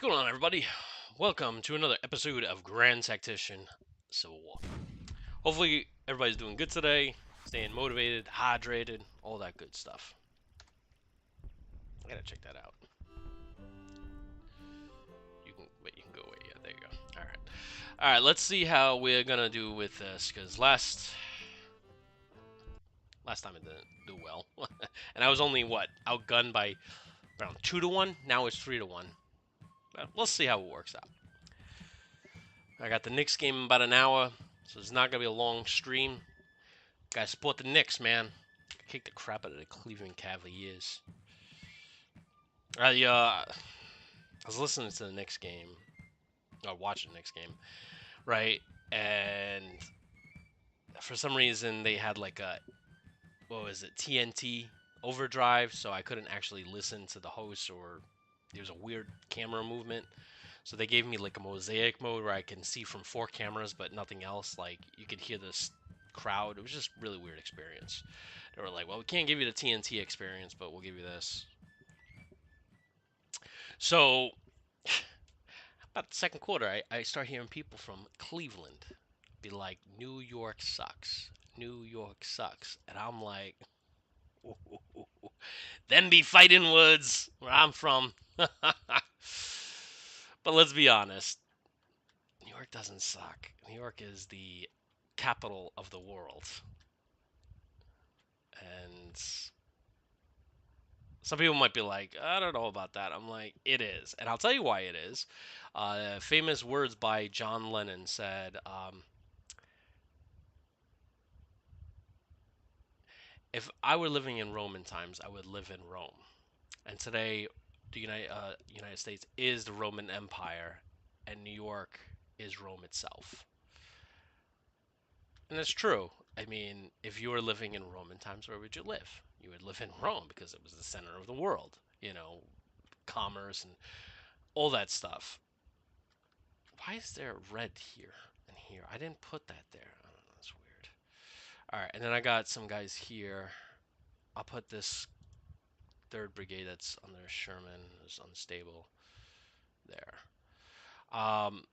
going on, everybody? Welcome to another episode of Grand Tactician Civil War. Hopefully, everybody's doing good today, staying motivated, hydrated, all that good stuff. I gotta check that out. You can wait. You can go away. Yeah, there you go. All right. Let's see how we're gonna do with this, because last time it didn't do well, and I was only outgunned by around 2 to 1. Now it's 3 to 1. But we'll see how it works out. I got the Knicks game in about an hour, so it's not gonna be a long stream. Gotta support the Knicks, man. Kick the crap out of the Cleveland Cavaliers. I was listening to the Knicks game, or watching the Knicks game, right? And for some reason they had like a TNT overdrive, so I couldn't actually listen to the host, or there was a weird camera movement. So they gave me like a mosaic mode where I can see from 4 cameras but nothing else. Like you could hear this crowd. It was just really weird experience. They were like, "Well, we can't give you the TNT experience, but we'll give you this." So about the second quarter, I start hearing people from Cleveland be like, "New York sucks. New York sucks," and I'm like, "Them be fighting woods where I'm from." But let's be honest, New York doesn't suck. New York is the capital of the world. And some people might be like, I don't know about that. I'm like, it is. And I'll tell you why it is. Famous words by John Lennon said, if I were living in Roman times, I would live in Rome. And today, the United States is the Roman Empire, and New York is Rome itself. And it's true. I mean, if you were living in Roman times, where would you live? You would live in Rome because it was the center of the world, commerce and all that stuff. Why is there red here and here? I didn't put that there. I don't know. That's weird. All right, and then I got some guys here. I'll put this 3rd Brigade that's under Sherman, is unstable, there. Um,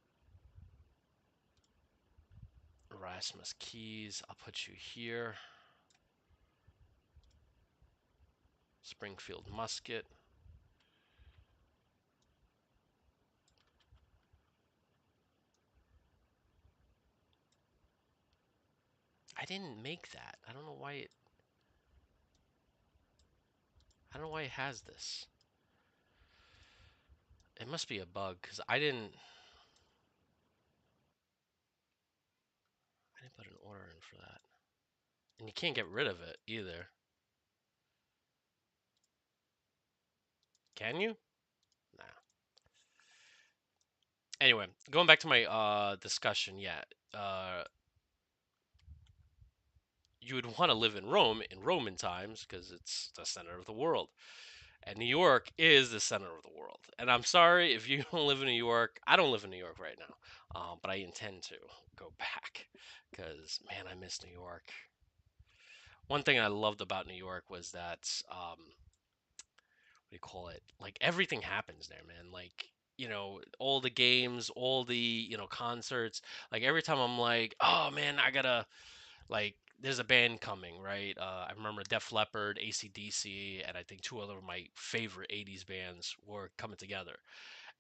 Erasmus Keys, I'll put you here. Springfield Musket. I didn't make that. I don't know why it. I don't know why it has this. It must be a bug because I didn't. I didn't put an order in for that. And you can't get rid of it either. Can you? Nah. Anyway, going back to my discussion, yeah. You would want to live in Rome in Roman times because it's the center of the world. And New York is the center of the world. And I'm sorry if you don't live in New York. I don't live in New York right now, but I intend to go back because, man, I miss New York. One thing I loved about New York was that, what do you call it? Like everything happens there, man. Like, all the games, all the, concerts. Like every time I'm like, oh man, I gotta, like, there's a band coming, right? I remember Def Leppard, AC/DC, and I think 2 other of my favorite 80s bands were coming together.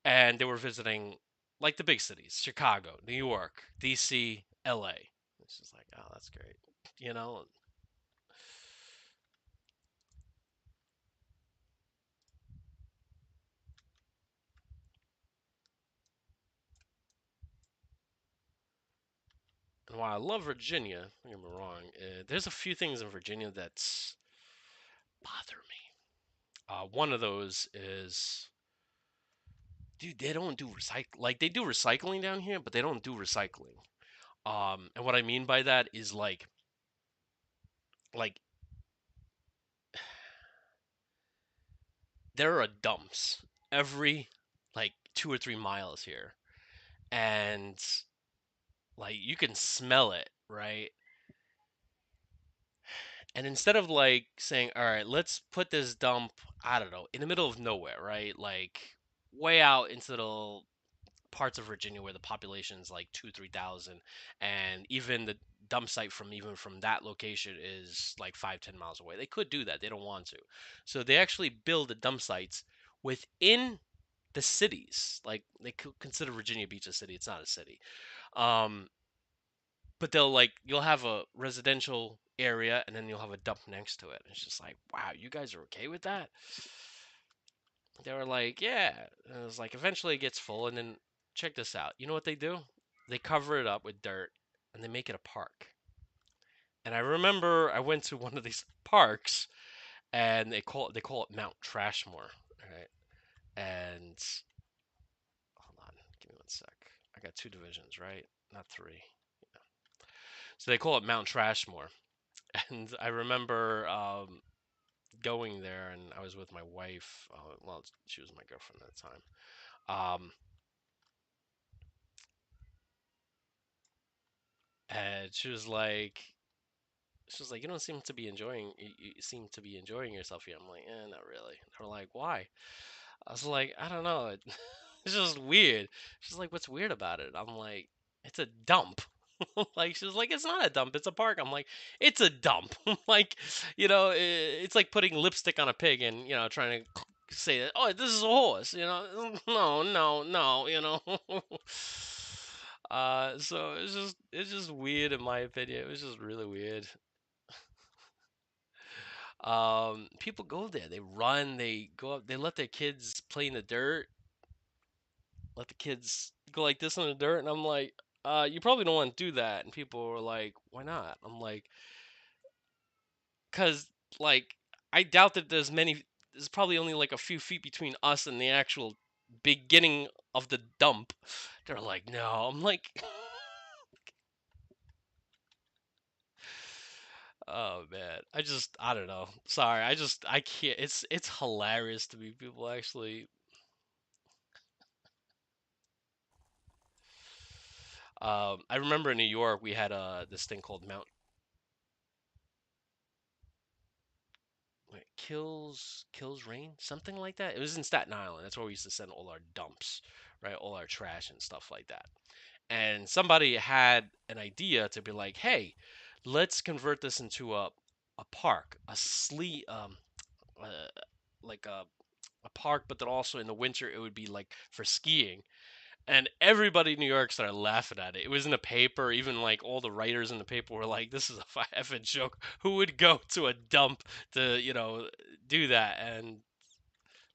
And they were visiting, like, the big cities: Chicago, New York, DC, LA. It's just like, oh, that's great. You know? And while I love Virginia, don't get me wrong, there's a few things in Virginia that's bother me. One of those is, dude, they don't do recycle. Like they do recycling down here, but they don't do recycling. And what I mean by that is like there are dumps every like 2 or 3 miles here, and like you can smell it, right? And instead of like saying, all right, let's put this dump, I don't know, in the middle of nowhere, right? Like way out into the parts of Virginia where the population is like 2, 3 thousand, and even the dump site from even from that location is like 5, 10 miles away. They could do that. They don't want to. So they actually build the dump sites within the cities. Like they could consider Virginia Beach a city. It's not a city. Um, but they'll like you'll have a residential area and then you'll have a dump next to it. It's just like, wow, you guys are okay with that? They were like, yeah. And it was like, eventually it gets full, and then check this out. You know what they do? They cover it up with dirt and they make it a park. And I remember I went to one of these parks, and they call it Mount Trashmore, right? And hold on, give me one sec. I got two divisions, right? Not three. So they call it Mount Trashmore. And I remember going there, and I was with my wife. Well, she was my girlfriend at the time. And she was like, you don't seem to be enjoying. You seem to be enjoying yourself here. I'm like, not really. They were like, why? I was like, I don't know. It's just weird. She's like, what's weird about it? I'm like, it's a dump. Like she's like, it's not a dump, it's a park. I'm like, it's a dump. Like, it's like putting lipstick on a pig and trying to say that, oh, this is a horse. No, no, no. So it's just weird in my opinion. It was just really weird. People go there, they run, they go up, they let their kids play in the dirt, let the kids go like this in the dirt, and I'm like, you probably don't want to do that. And people were like, why not? I'm like, because like I doubt that there's probably only like a few feet between us and the actual beginning of the dump. They're like, no. I'm like, oh man, I don't know. Sorry, I can't. It's hilarious to me. People actually. I remember in New York we had this thing called Mount wait, Kills Rain, something like that. It was in Staten Island. That's where we used to send all our dumps, right? All our trash and stuff like that. And somebody had an idea to be like, hey, let's convert this into a park, uh, like a park, but then also in the winter it would be like for skiing. And everybody in New York started laughing at it. It was in the paper. Even like all the writers in the paper were like, "This is a effing joke. Who would go to a dump to do that?" And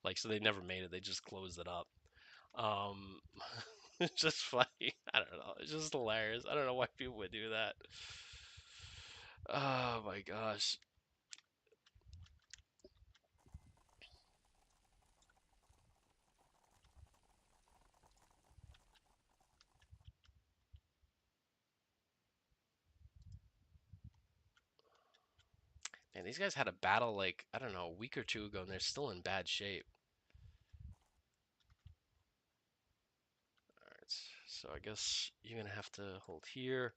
like, so they never made it. They just closed it up. Um, it's just funny. I don't know. It's just hilarious. I don't know why people would do that. Oh my gosh. Man, these guys had a battle like, I don't know, a week or two ago, and they're still in bad shape. All right. So I guess you're gonna have to hold here.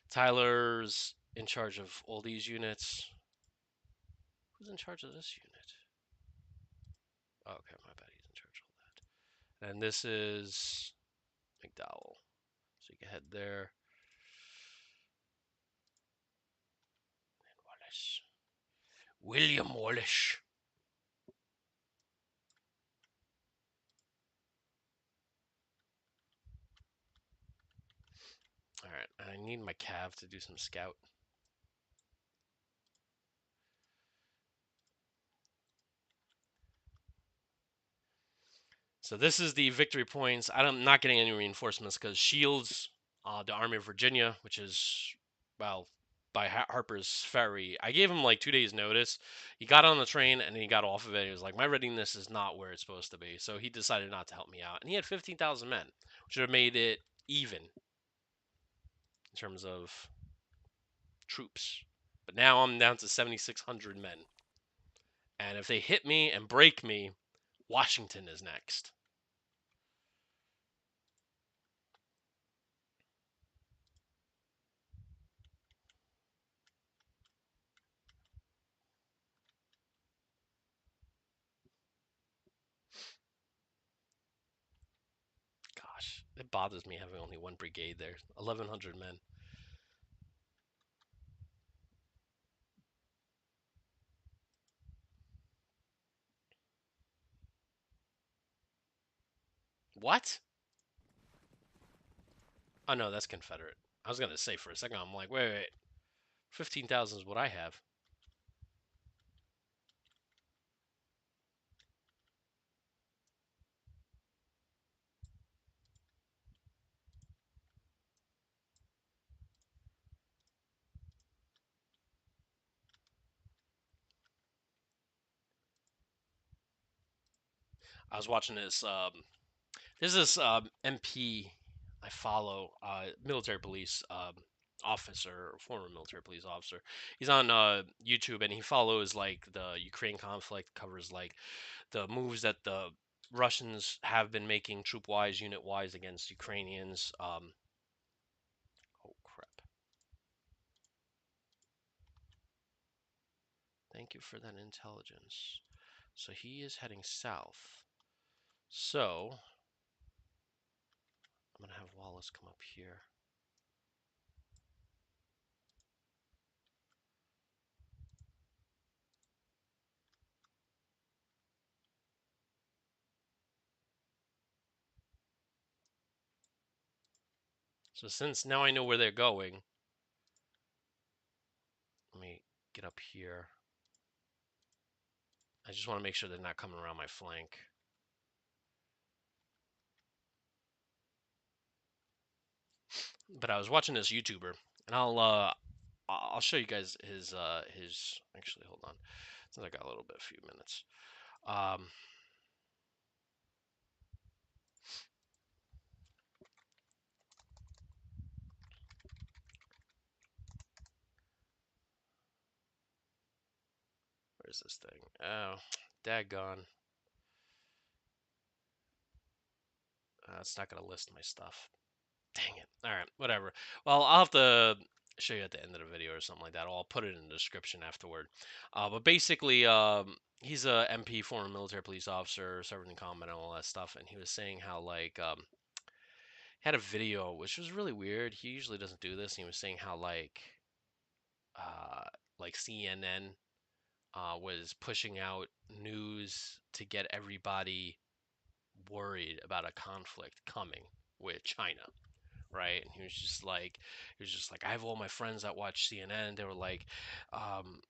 Tyler's in charge of all these units. Who's in charge of this unit? Oh, okay, my bad. He's in charge of all that. And this is McDowell. So you can head there. And Wallace. William Wallace. All right, I need my cav to do some scout. So this is the victory points. I'm not getting any reinforcements because Shields, the Army of Virginia, which is, well, by Harper's Ferry. I gave him like 2 days notice. He got on the train and he got off of it. He was like, my readiness is not where it's supposed to be. So he decided not to help me out. And he had 15,000 men, which would have made it even in terms of troops. But now I'm down to 7,600 men. And if they hit me and break me, Washington is next. It bothers me having only one brigade there. 1,100 men. What? Oh no, that's Confederate. I was gonna say for a second, I'm like, wait. 15,000 is what I have. I was watching this. There's this MP I follow, military police officer, former military police officer. He's on YouTube and he follows like the Ukraine conflict, covers like the moves that the Russians have been making troop wise, unit wise against Ukrainians. Oh crap! Thank you for that intelligence. So he is heading south. So I'm gonna have Wallace come up here. So since now I know where they're going, let me get up here. I just want to make sure they're not coming around my flank. But I was watching this YouTuber, and I'll show you guys his. Actually, hold on, since I got a little bit, a few minutes. Um, where's this thing? Oh, daggone. It's not gonna list my stuff. Dang it. All right, whatever. Well, I'll have to show you at the end of the video or something like that. Or I'll put it in the description afterward. But basically, he's a MP, former military police officer, served in combat and all that stuff. And he was saying how like he had a video which was really weird. He usually doesn't do this. And he was saying how uh, like CNN was pushing out news to get everybody worried about a conflict coming with China, right? And he was just like, I have all my friends that watch CNN. They were like, um,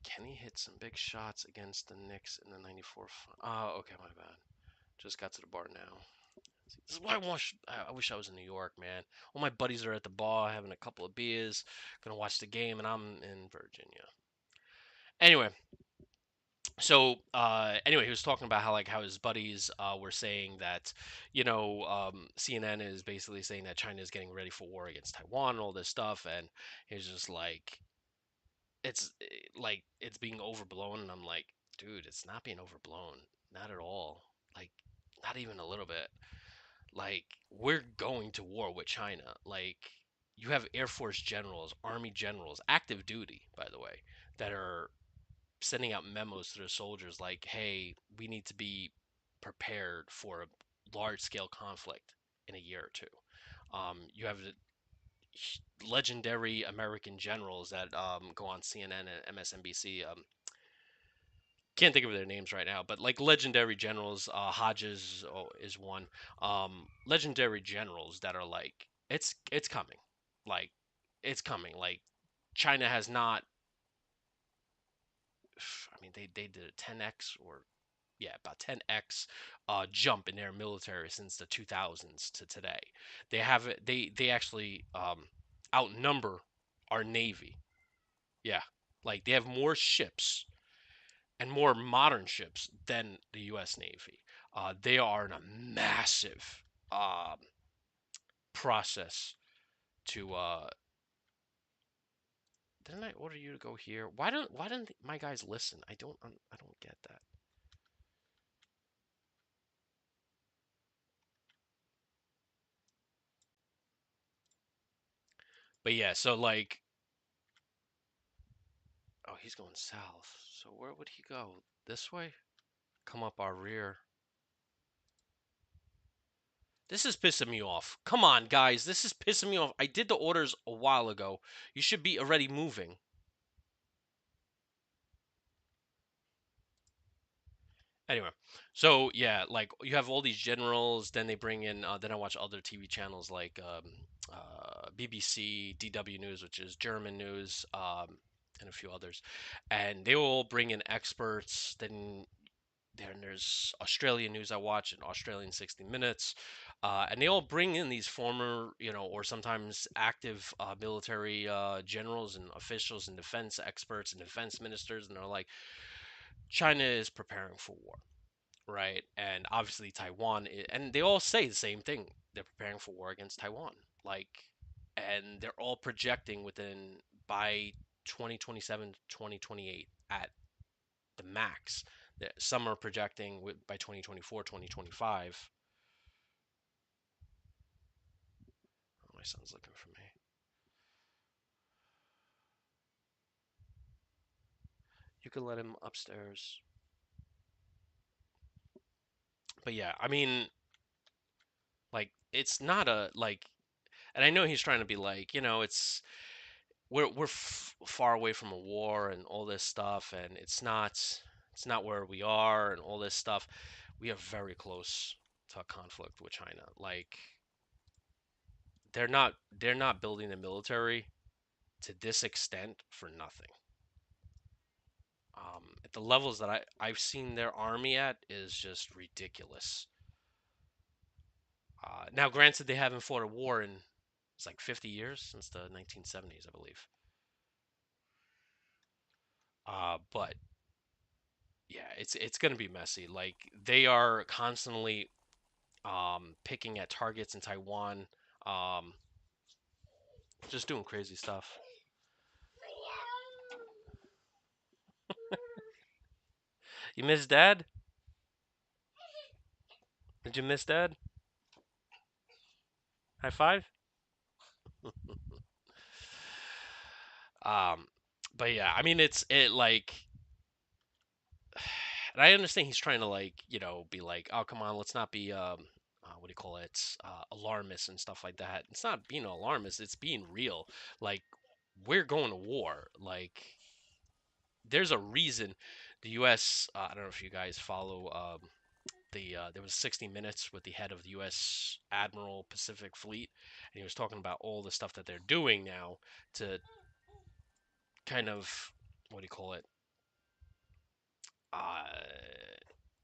can he hit some big shots against the Knicks in the '94? Oh, okay, my bad. Just got to the bar now. This is why I wish I was in New York, man. All my buddies are at the bar having a couple of beers, gonna watch the game, and I'm in Virginia. Anyway, anyway, he was talking about how his buddies were saying that, CNN is basically saying that China is getting ready for war against Taiwan and all this stuff, and he was just like, like it's being overblown, and I'm like, dude, it's not being overblown, not at all, like not even a little bit. Like we're going to war with China. Like you have Air Force generals, Army generals, active duty, by the way, that are sending out memos to their soldiers like, "Hey, we need to be prepared for a large scale conflict in a year or two." You have the legendary American generals that go on CNN and MSNBC. Can't think of their names right now, but like legendary generals, Hodges is one. Legendary generals that are like, it's coming, like it's coming. Like China has not. I mean, they did a 10x or yeah, about 10x jump in their military since the 2000s to today. They have it. They actually outnumber our navy. Yeah, like they have more ships and more modern ships than the U.S. Navy. They are in a massive um, process to. Didn't I order you to go here? Why didn't my guys listen? I don't get that. But yeah, so like, oh, he's going south. So where would he go? This way? come up our rear. This is pissing me off. Come on, guys. This is pissing me off. I did the orders a while ago. You should be already moving. Anyway, so yeah, like you have all these generals. Then they bring in. Then I watch other TV channels like BBC, DW News, which is German news, and a few others. And they will all bring in experts. Then there's Australian news I watch, and Australian 60 Minutes, and they all bring in these former, or sometimes active military generals and officials and defense experts and defense ministers, and they're like, China is preparing for war, right? And obviously Taiwan, and they all say the same thing. They're preparing for war against Taiwan, like, and they're all projecting within by 2027, 2028 at the max. Some are projecting by 2024, 2025. Oh, my son's looking for me. You could let him upstairs. But yeah, I mean, like, it's not a like, and I know he's trying to be like, we're far away from a war and all this stuff, and it's not where we are and all this stuff. We are very close to a conflict with China. Like, they're not building the military to this extent for nothing. At the levels that I've seen their army at is just ridiculous. Now, granted, they haven't fought a war in it's like 50 years since the 1970s, I believe. But yeah, it's gonna be messy. Like, they are constantly picking at targets in Taiwan, um, just doing crazy stuff. You miss Dad? Did you miss Dad? High five. Um, but yeah, I mean, it like, and I understand he's trying to, like, be like, oh, come on, let's not be what do you call it, alarmist and stuff like that. It's not being alarmist, it's being real. Like, we're going to war. Like, there's a reason the U.S. I don't know if you guys follow there was 60 Minutes with the head of the U.S. Admiral Pacific Fleet, and he was talking about all the stuff that they're doing now to kind of, what do you call it, uh,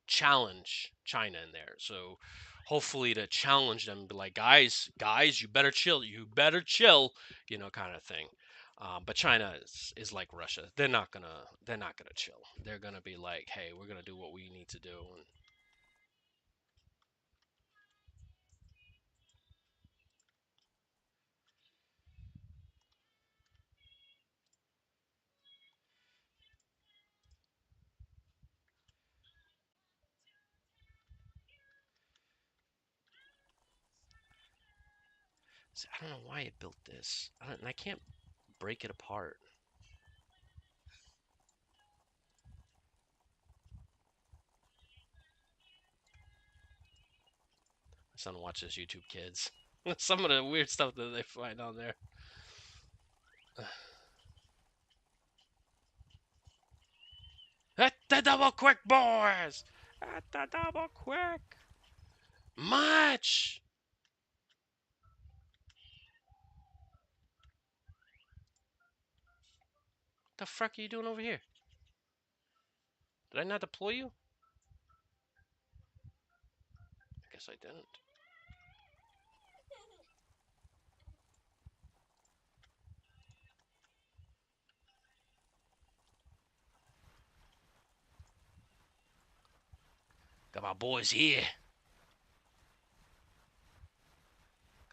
challenge China in there. So hopefully to challenge them, be like, guys, you better chill, kind of thing. But China is like Russia. They're not gonna chill. They're gonna be like, hey, we're gonna do what we need to do. And see, I don't know why it built this. I can't break it apart. My son watches YouTube Kids. Some of the weird stuff that they find on there. At the double quick, boys! At the double quick! Much! The fuck are you doing over here? Did I not deploy you? I guess I didn't. Got my boys here.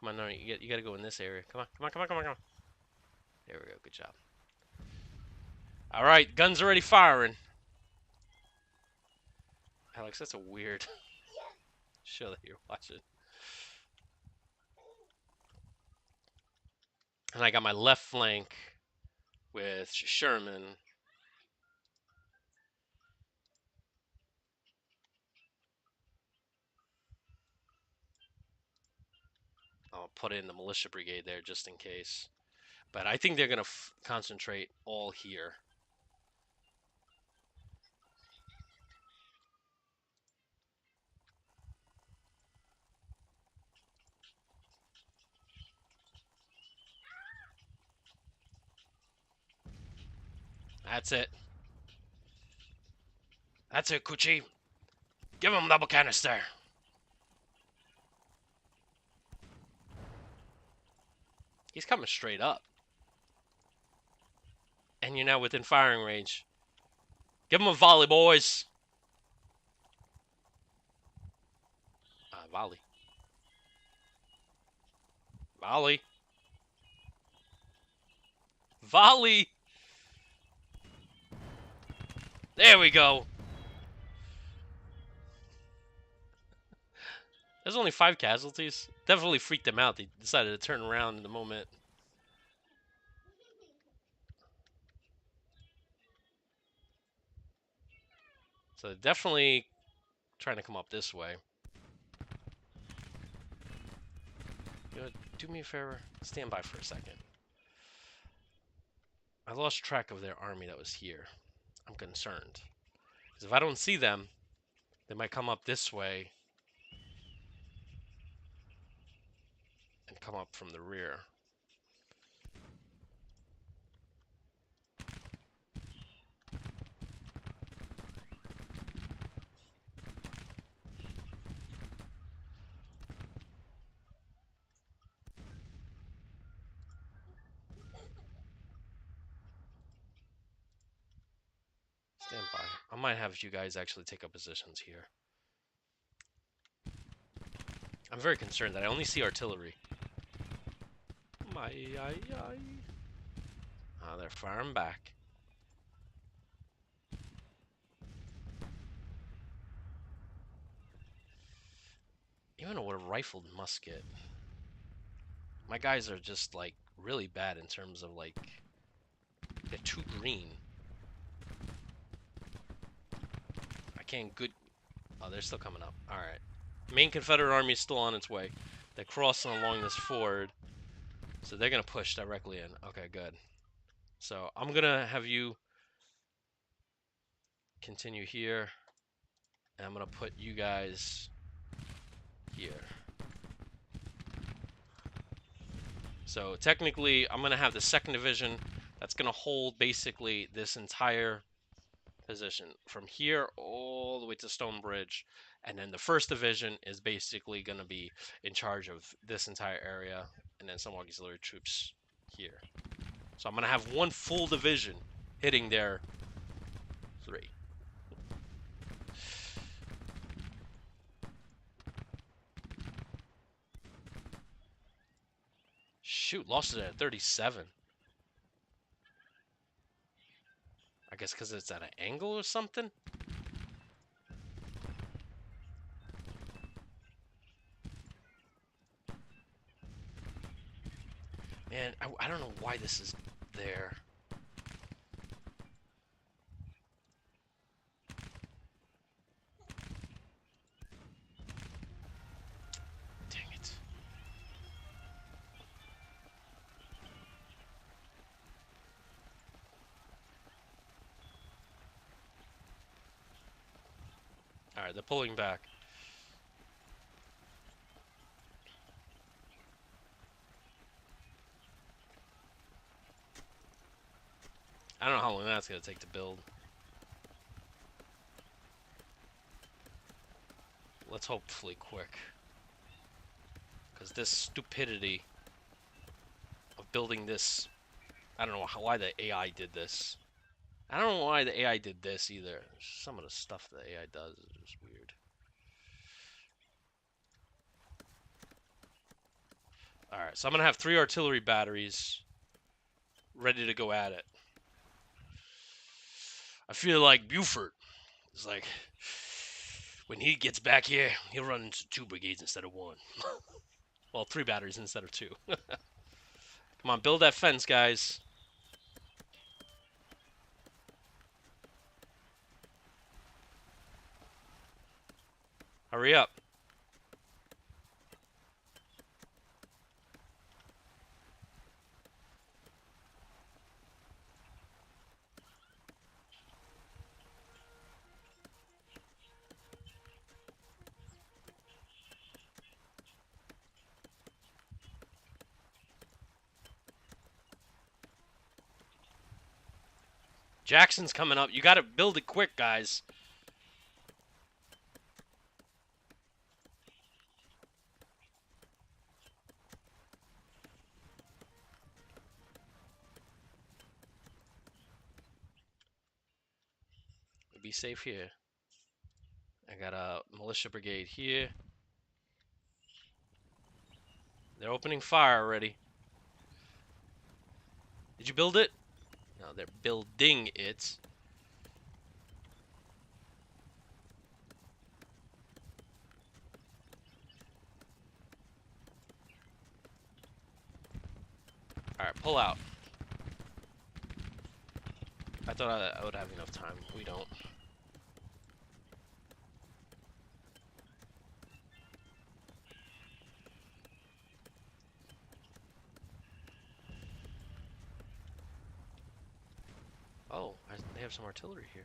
Come on, no, you gotta go in this area. Come on, come on, come on, come on, come on. There we go. Good job. All right, guns already firing. Alex, that's a weird show that you're watching. And I got my left flank with Sherman. I'll put in the militia brigade there just in case. But I think they're going to concentrate all here. That's it. That's it, Kuchi. Give him double canister. He's coming straight up. And you're now within firing range. Give him a volley, boys. Volley. Volley. Volley. There we go. There's only 5 casualties. Definitely freaked them out. They decided to turn around in the moment. So definitely trying to come up this way. You know, do me a favor. Stand by for a second. I lost track of their army that was here. I'm concerned. Because if I don't see them, they might come up this way and come up from the rear. Stand by. I might have you guys actually take up positions here. I'm very concerned that I only see artillery. Ah, they're firing back. Even with a rifled musket, my guys are just like really bad in terms of like they're too green. I can't good. Oh, they're still coming up. All right, main Confederate army is still on its way. They're crossing along this ford, so they're gonna push directly in. Okay, good. So I'm gonna have you continue here, and I'm gonna put you guys here. So technically, I'm gonna have the 2nd Division that's gonna hold basically this entire position from here all the way to Stonebridge, and then the 1st Division is basically gonna be in charge of this entire area, and then some auxiliary troops here. So I'm gonna have 1 full division hitting their 3. Shoot, lost it at 37. I guess because it's at an angle or something? Man, I don't know why this is there. Dang it. Alright, they're pulling back. I don't know how long that's going to take to build. Let's hopefully quick. Because this stupidity of building this... I don't know why the AI did this. I don't know why the AI did this either. Some of the stuff the AI does is just weird. Alright, so I'm going to have 3 artillery batteries ready to go at it. I feel like Buford is like, when he gets back here, he'll run into 2 brigades instead of 1. Well, 3 batteries instead of 2. Come on, build that fence, guys. Hurry up. Jackson's coming up. You got to build it quick, guys. Be safe here. I got a militia brigade here. They're opening fire already. Did you build it? No, they're building it. Alright, pull out. I thought I would have enough time. We don't. Oh, they have some artillery here.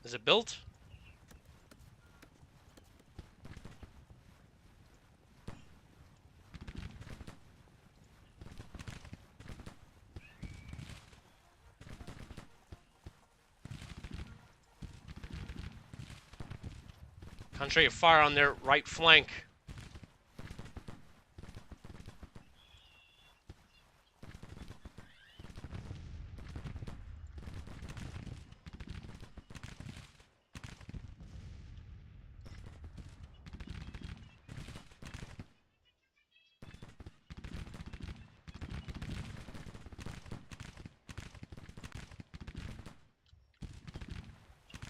Is it built? Concentrate fire on their right flank.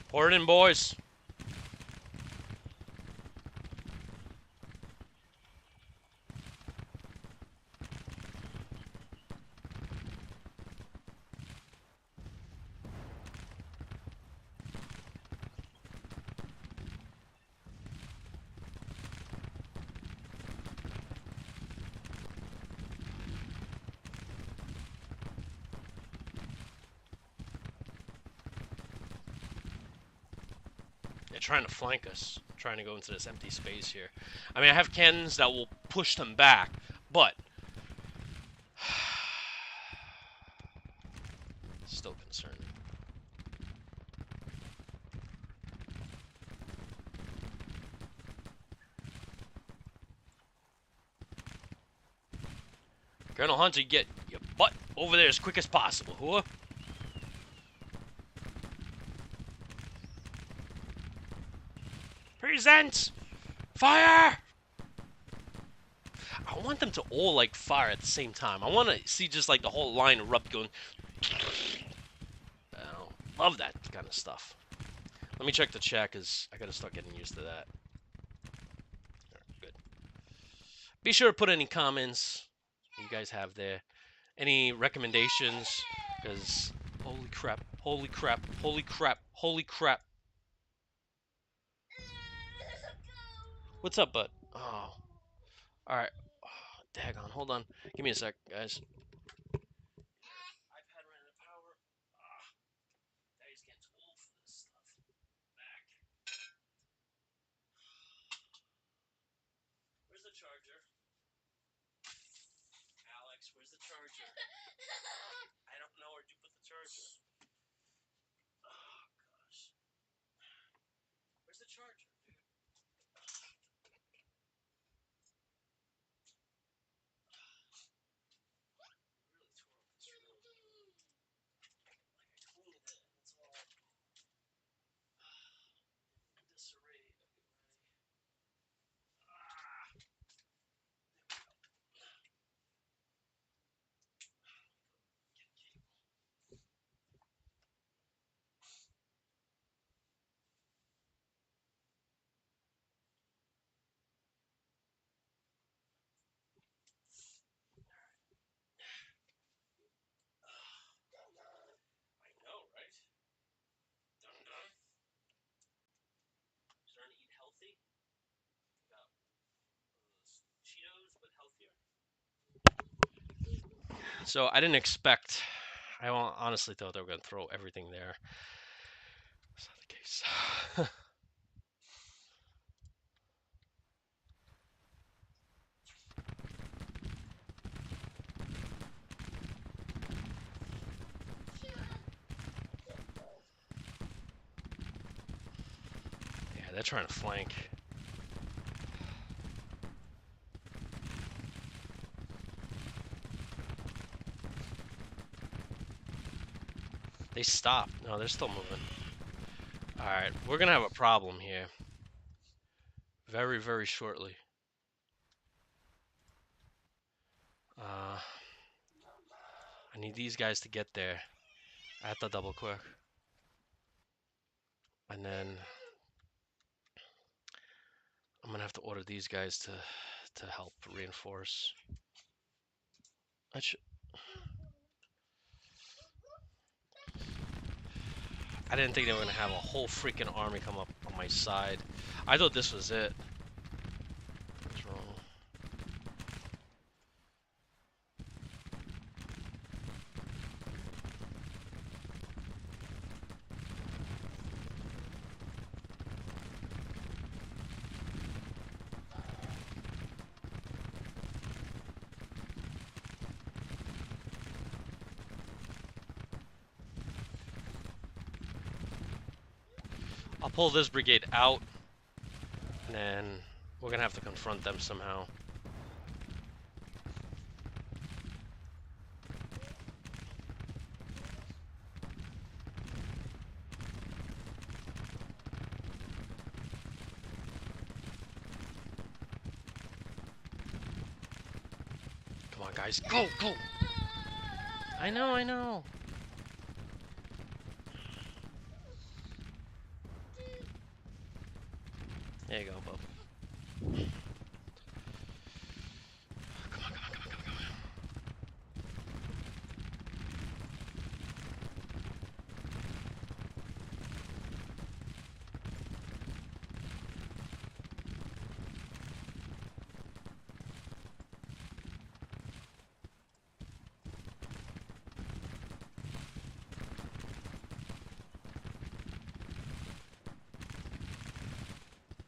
Pour it in, boys. They're trying to flank us, trying to go into this empty space here. I mean, I have cannons that will push them back, but still concerning. Colonel Hunter, get your butt over there as quick as possible, whoa. Present! Fire! I want them to all, like, fire at the same time. I want to see just, like, the whole line erupt going... I don't love that kind of stuff. Let me check the chat, because I got to start getting used to that. Right, good. Be sure to put any comments you guys have there. Any recommendations, because... Holy crap, holy crap, holy crap, holy crap. What's up, bud? Oh. Alright. Oh, daggone. Hold on. Give me a sec, guys. iPad ran out of power. Daddy's getting too old for this stuff. Back. Where's the charger? Alex, where's the charger? I don't know where'd you put the charger. Oh, gosh. Where's the charger, dude? Really tore up this room. Like I told you that. It's all disarray. Okay, ready? Ah! Get cable. I know, right? Dun dun. Starting to eat healthy. Got Cheetos, but healthier. So I didn't expect I honestly thought they were going to throw everything there. That's not the case. Yeah, they're trying to flank. They stopped. No, they're still moving. Alright, we're going to have a problem here. Very, very shortly. I need these guys to get there. I have to double quick. And then I'm going to have to order these guys to help reinforce. I didn't think they were going to have a whole freaking army come up on my side. I thought this was it. What's wrong? I'll pull this brigade out, and then we're going to have to confront them somehow. Come on, guys. Go, go! I know, I know. There you go, Bob. Come on, come on, come on, come on, come on.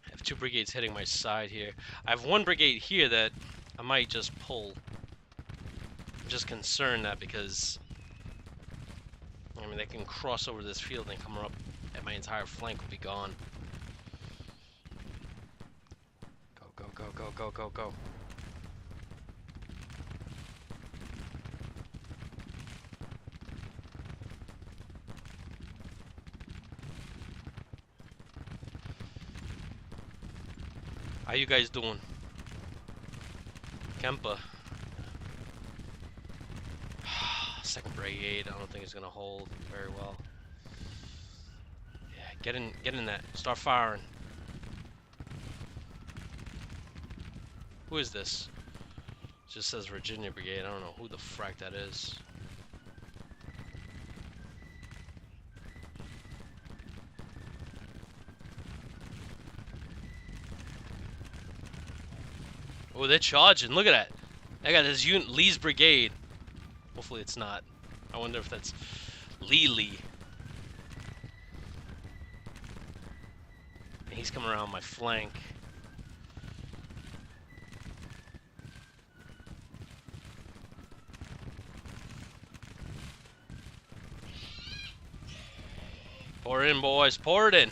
I have 2 brigades hitting my side here. I have 1 brigade here that I might just pull. I'm just concerned that because, I mean, they can cross over this field and come up, and my entire flank will be gone. Go, go, go, go, go, go, go. How you guys doing? Kempa. Second brigade, I don't think it's gonna hold very well. Yeah, get in that. Start firing. Who is this? It just says Virginia Brigade. I don't know who the frack that is. Oh, they're charging. Look at that. I got this unit, Lee's Brigade. Hopefully it's not. I wonder if that's Lee. And he's coming around my flank. Pour it in, boys. Pour it in.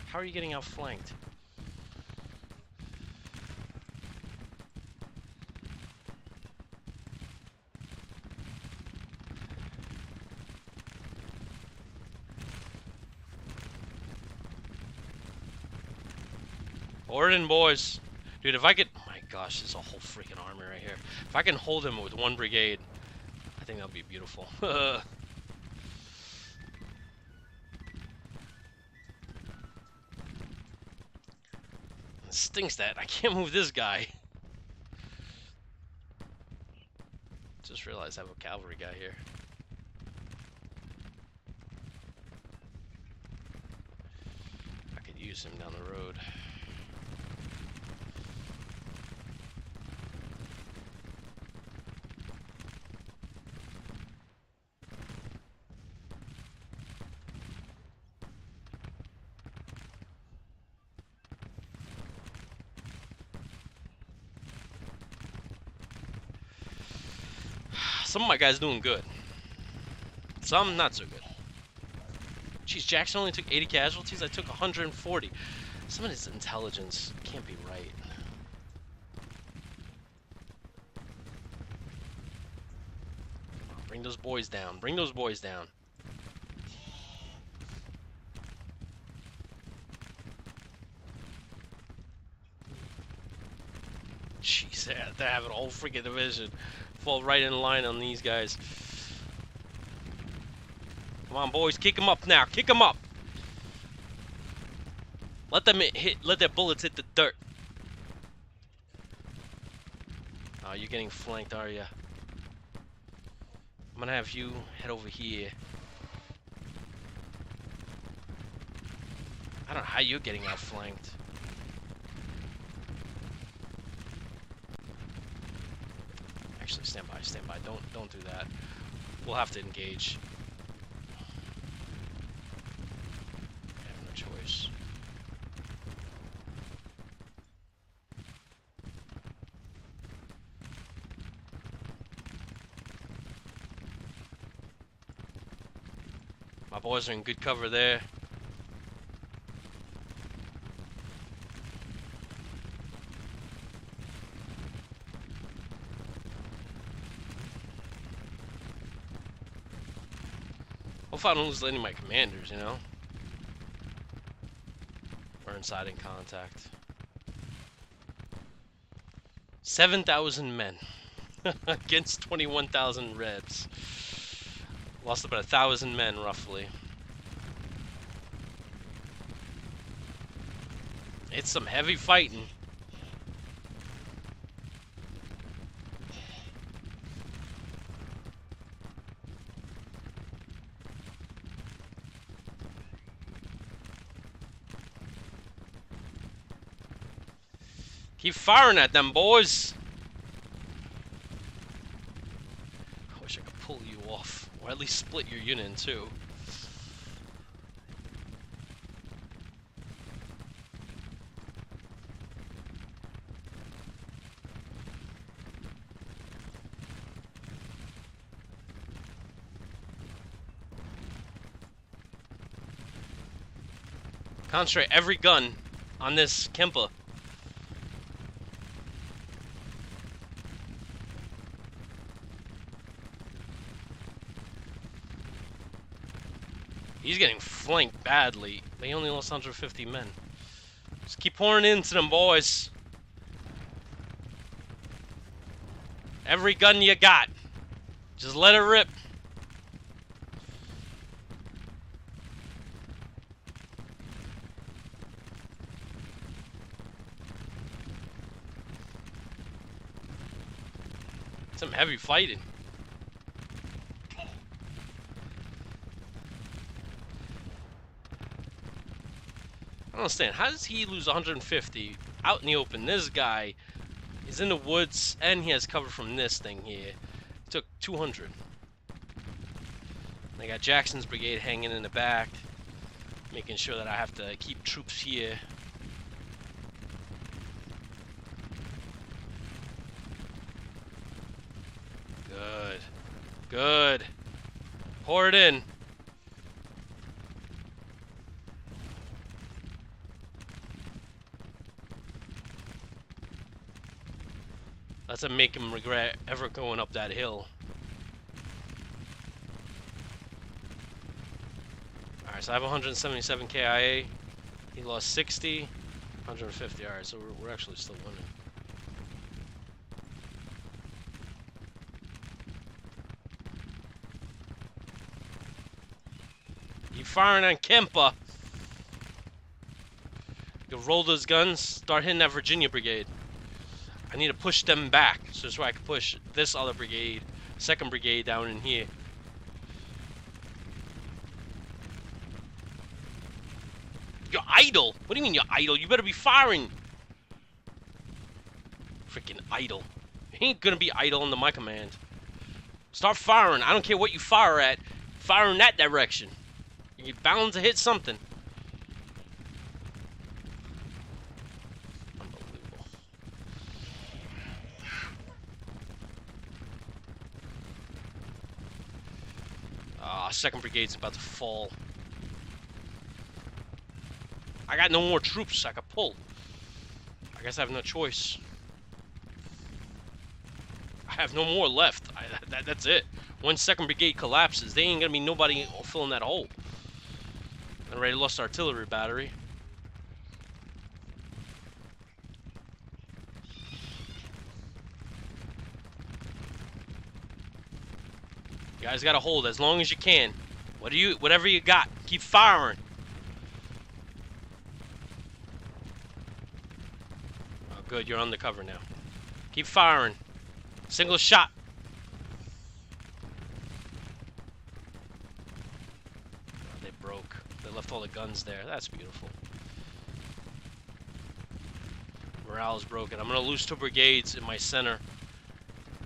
How are you getting outflanked? Pour it in, boys. Dude, if I could... Oh my gosh, there's a whole freaking army right here. If I can hold him with 1 brigade, I think that would be beautiful. It stinks that I can't move this guy. Just realized I have a cavalry guy here. use him down the road. Some of my guys doing good. Some not so good. Jeez, Jackson only took 80 casualties. I took 140. Some of his intelligence can't be right. Bring those boys down. Bring those boys down. Jeez, they have a whole freaking division fall right in line on these guys. Come on, boys, kick them up now. Kick them up. Let them hit. Let their bullets hit the dirt. Oh, you're getting flanked, are you? I'm gonna have you head over here. I don't know how you're getting outflanked. Actually, stand by, stand by. Don't do that. We'll have to engage. I have no choice. My boys are in good cover there. Hope I don't lose any of my commanders, you know? Burnside in contact. 7,000 men against 21,000 Rebs. Lost about 1,000 men, roughly. It's some heavy fighting. Keep firing at them, boys. I wish I could pull you off, or at least split your unit in two. Concentrate every gun on this Kempa. He's getting flanked badly. They only lost 150 men. Just keep pouring into them, boys. Every gun you got. Just let it rip. Some heavy fighting. I don't understand. How does he lose 150 out in the open? This guy is in the woods and he has cover from this thing here. Took 200. They got Jackson's brigade hanging in the back, making sure that I have to keep troops here. Good. Good. Pour it in. That's gonna make him regret ever going up that hill. Alright, so I have 177 KIA. He lost 60, 150. Alright, so we're actually still winning. Keep firing on Kempa. You roll those guns, start hitting that Virginia brigade. I need to push them back, so that's why I can push this other brigade, 2nd brigade down in here. idle? What do you mean you're idle? You better be firing. Freaking idle. You ain't gonna be idle under my command. Start firing. I don't care what you fire at. Fire in that direction. You're bound to hit something. Unbelievable. Ah, 2nd Brigade's about to fall. I got no more troops I could pull. I guess I have no choice. I have no more left. That's it. When 2nd Brigade collapses, they ain't gonna be nobody filling that hole. I already lost artillery battery. You guys gotta hold as long as you can. Whatever you got, keep firing. Oh, good, you're undercover now. Keep firing. Single shot. Oh, they broke. They left all the guns there. That's beautiful. Morale is broken. I'm gonna lose 2 brigades in my center.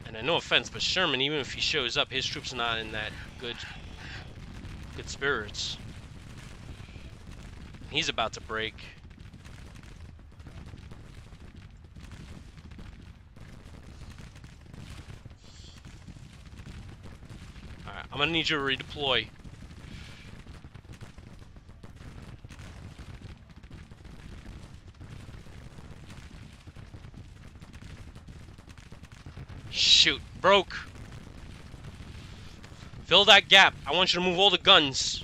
And no offense, but Sherman, even if he shows up, his troops are not in that good spirits. He's about to break. Alright, I'm gonna need you to redeploy. Shoot, broke. Fill that gap. I want you to move all the guns.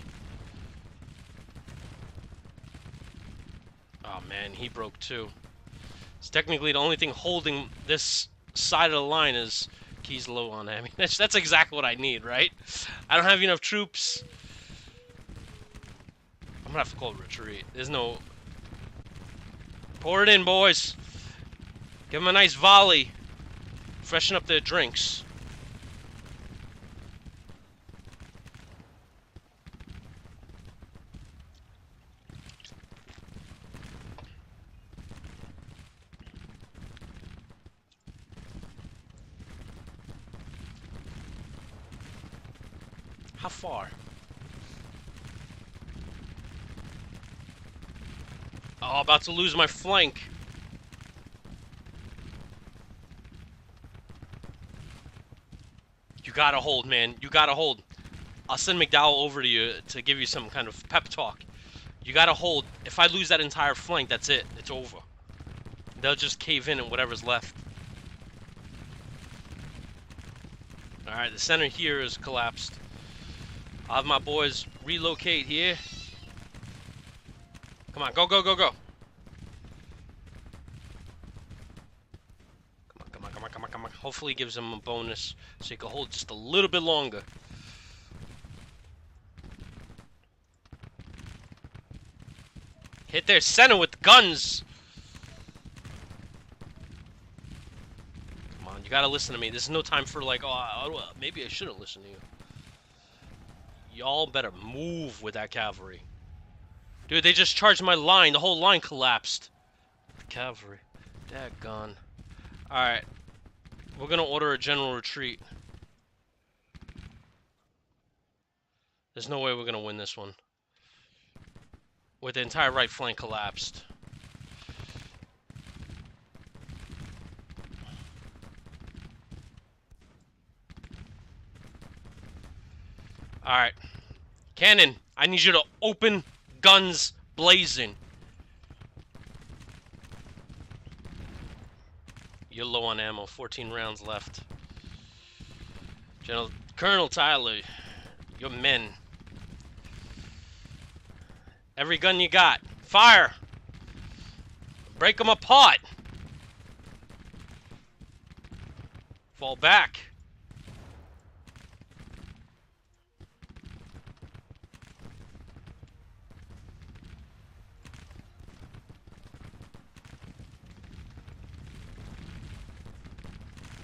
Oh man, he broke too. It's technically the only thing holding this side of the line is keys low on him. That's exactly what I need, right? I don't have enough troops. I'm gonna have to call a retreat. There's no... Pour it in, boys. Give them a nice volley. Freshen up their drinks. How far? Oh, about to lose my flank. You gotta hold, man. You gotta hold. I'll send McDowell over to you to give you some kind of pep talk. You gotta hold. If I lose that entire flank, that's it. It's over. They'll just cave in and whatever's left. Alright, the center here is collapsed. I'll have my boys relocate here. Come on, go, go, go, go. Come on, come on, come on, come on, come on. Hopefully it gives them a bonus so you can hold just a little bit longer. Hit their center with guns. Come on, you gotta listen to me. This is no time for like, oh, maybe I shouldn't listen to you. Y'all better move with that cavalry. Dude, they just charged my line. The whole line collapsed. The cavalry. Daggone. Alright. We're gonna order a general retreat. There's no way we're gonna win this one. With the entire right flank collapsed. Alright. Cannon, I need you to open guns blazing. You're low on ammo, 14 rounds left. Colonel Tyler, your men. Every gun you got, fire! Break them apart! Fall back.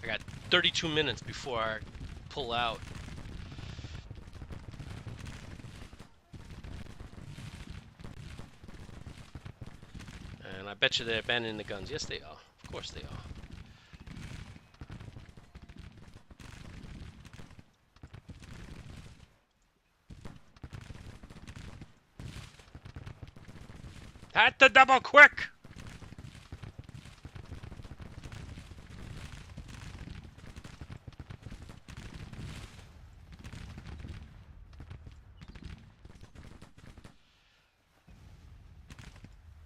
I got 32 minutes before I pull out. bet you they're abandoning the guns. Yes, they are. Of course they are. At the double quick!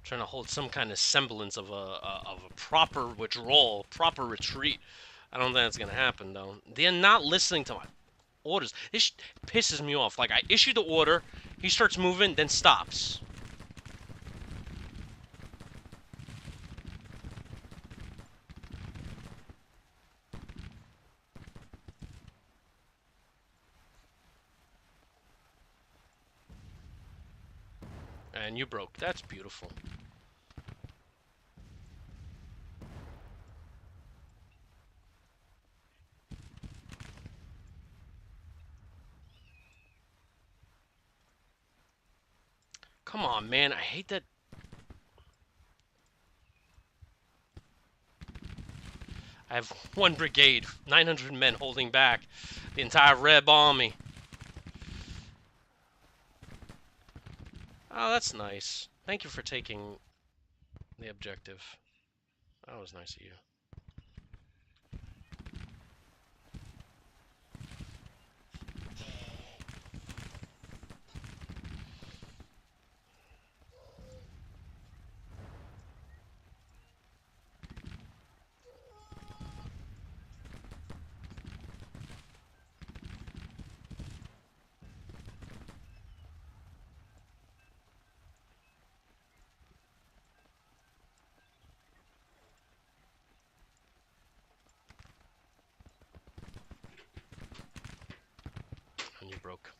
Trying to hold some kind of semblance of a proper withdrawal, proper retreat. I don't think that's gonna happen though. They're not listening to my orders. This pisses me off. Like, I issue the order, he starts moving, then stops. And you broke. That's beautiful. Come on, man. I hate that. I have one brigade, 900 men holding back the entire Reb army. Oh, that's nice. Thank you for taking the objective. That was nice of you. And you broke.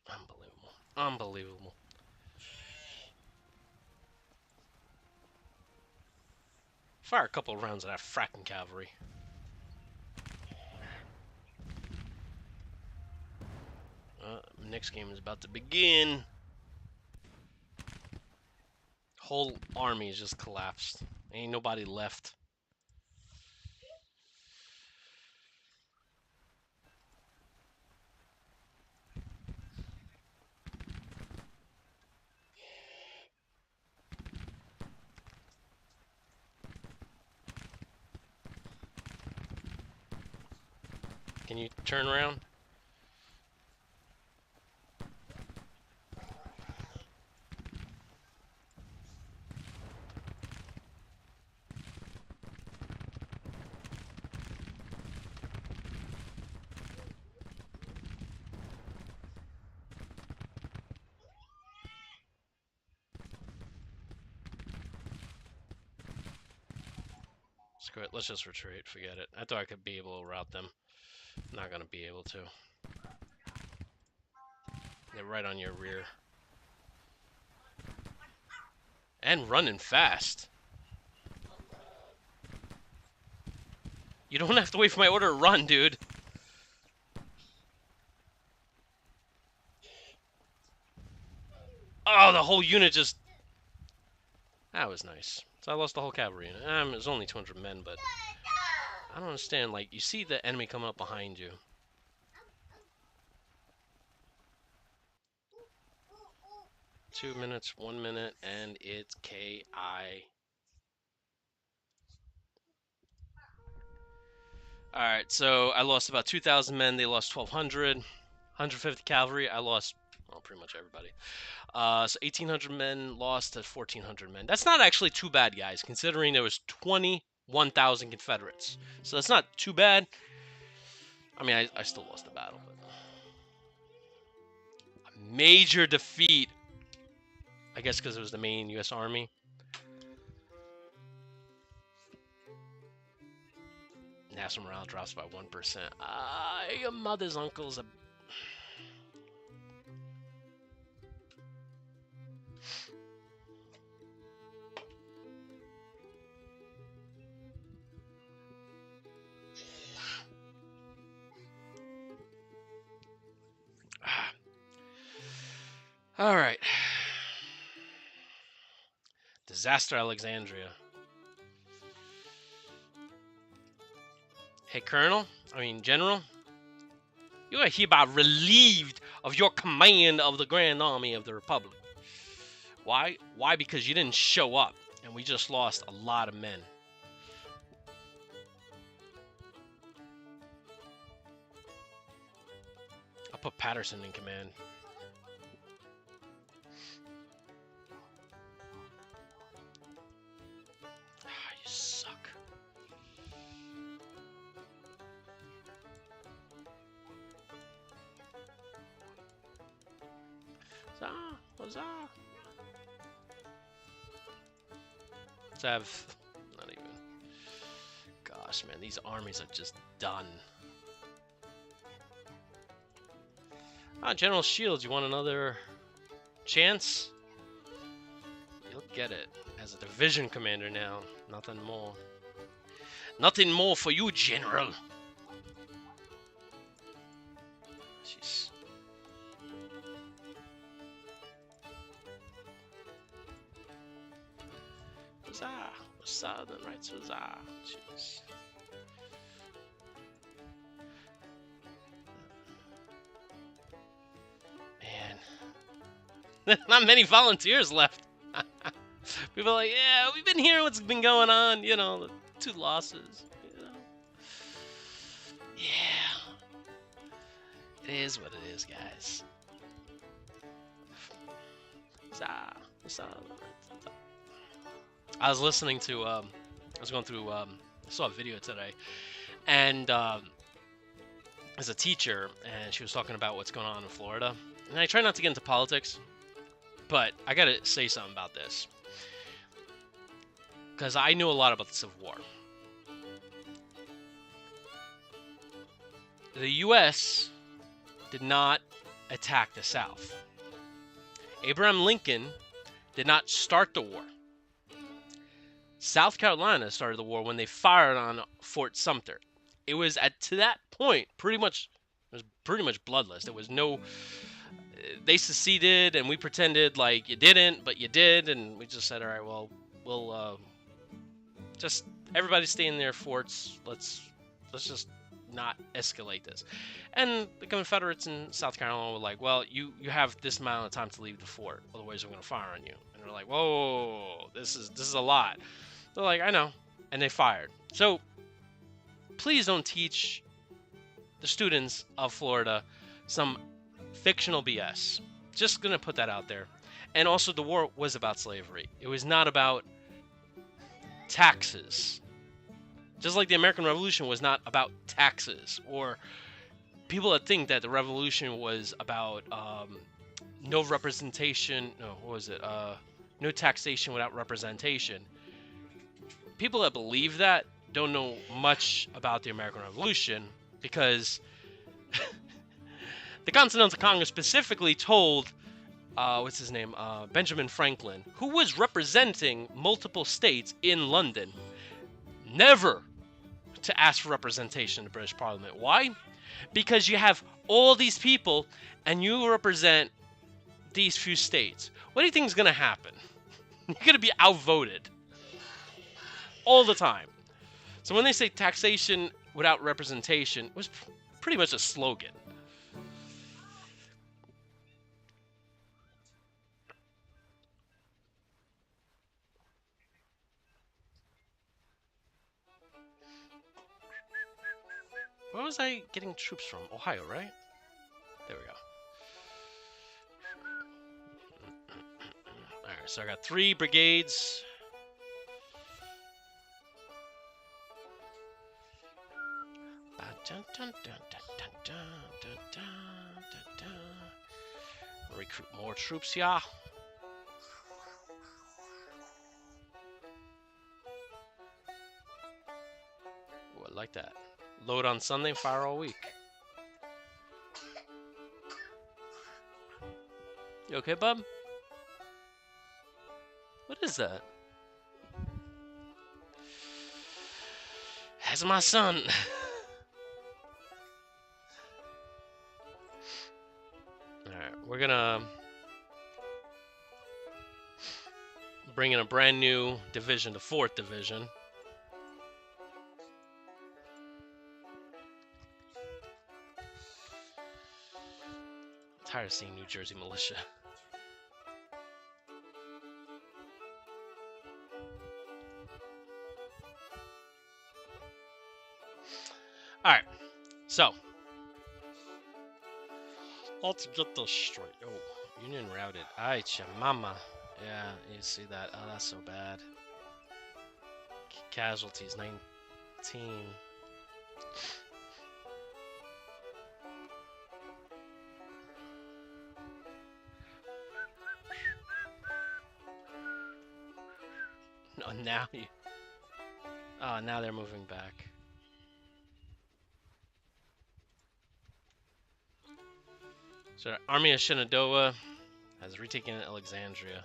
Unbelievable. Unbelievable. Fire a couple of rounds of that fracking cavalry. Next game is about to begin. Whole army is just collapsed. Ain't nobody left. Can you turn around? Screw it, let's just retreat, forget it. I thought I could be able to rout them. Not gonna be able to. They're right on your rear. And running fast. You don't have to wait for my order to run, dude. Oh, the whole unit just... That was nice. So I lost the whole cavalry unit. It was only 200 men, but... I don't understand, like, you see the enemy coming up behind you. Two minutes, 1 minute, and it's KI. Alright, so I lost about 2,000 men. They lost 1,200. 150 cavalry. I lost, well, pretty much everybody. So 1,800 men lost to 1,400 men. That's not actually too bad, guys, considering there was 21,000 Confederates. So that's not too bad. I mean, I still lost the battle, but... A major defeat. I guess because it was the main U.S. Army. National morale drops by 1%. Your mother's uncle's a... All right. Disaster Alexandria. Hey, Colonel. General. You are hereby relieved of your command of the Grand Army of the Republic. Why? Why? Because you didn't show up, and we just lost a lot of men. I'll put Patterson in command. Ah, you suck. Huzzah! Let's have... Not even... Gosh, man, these armies are just done. Ah, General Shields, you want another chance? You'll get it. As a division commander now. Nothing more. Nothing more for you, General. Jeez. Huzzah! Huzzah, the right, huzzah. Jeez. Man. Not many volunteers left. People are like, yeah, we've been hearing what's been going on. You know, the 2 losses. You know. Yeah. It is what it is, guys. Huzzah! Huzzah. I was listening to, I was going through, I saw a video today, and as a teacher, and she was talking about what's going on in Florida. And I try not to get into politics, but I gotta say something about this. Because I knew a lot about the Civil War. The U.S. did not attack the South. Abraham Lincoln did not start the war. South Carolina started the war when they fired on Fort Sumter. It was to that point pretty much bloodless. There was no... They seceded, and we pretended like you didn't, but you did, and we just said, all right, well, we'll just everybody stay in their forts. Let's just not escalate this. And the Confederates in South Carolina were like, well, you have this amount of time to leave the fort, otherwise we're going to fire on you. And we're like, whoa, this is a lot. They're like, I know. And they fired. So please don't teach the students of Florida some fictional BS. Just going to put that out there. And also, the war was about slavery. It was not about taxes. Just like the American Revolution was not about taxes. Or people that think that the Revolution was about no representation. No, what was it? No taxation without representation. People that believe that don't know much about the American Revolution, because the Continental Congress specifically told, what's his name, Benjamin Franklin, who was representing multiple states in London, never to ask for representation in the British Parliament. Why? Because you have all these people, and you represent these few states. What do you think is going to happen? You're going to be outvoted all the time. So when they say taxation without representation, it was pretty much a slogan. Where was I getting troops from? Ohio, right? There we go. Alright, so I got 3 brigades. Recruit more troops, yeah. Ooh, I like that. Load on Sunday, fire all week. You okay, bub? What is that? That's my son. Alright, we're gonna bringing a brand new division, the 4th Division. I'm tired of seeing New Jersey militia. All right, so let's get this straight. Oh, Union routed. Ay, mama. Yeah, you see that? Oh, that's so bad. Casualties 19. No, now you. Oh, now they're moving back. So, Army of Shenandoah has retaken Alexandria.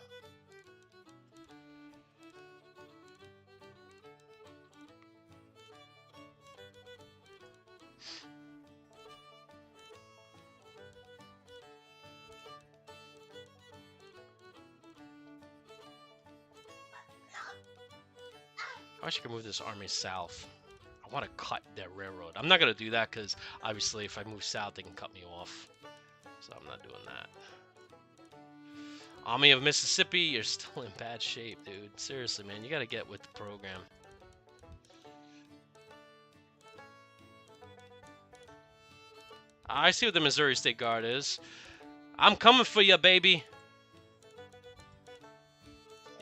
I wish I could move this army south. I want to cut their railroad. I'm not going to do that because, obviously, if I move south, they can cut me off. So I'm not doing that. Army of Mississippi, you're still in bad shape, dude. Seriously, man, you got to get with the program. I see what the Missouri State Guard is. I'm coming for you, baby.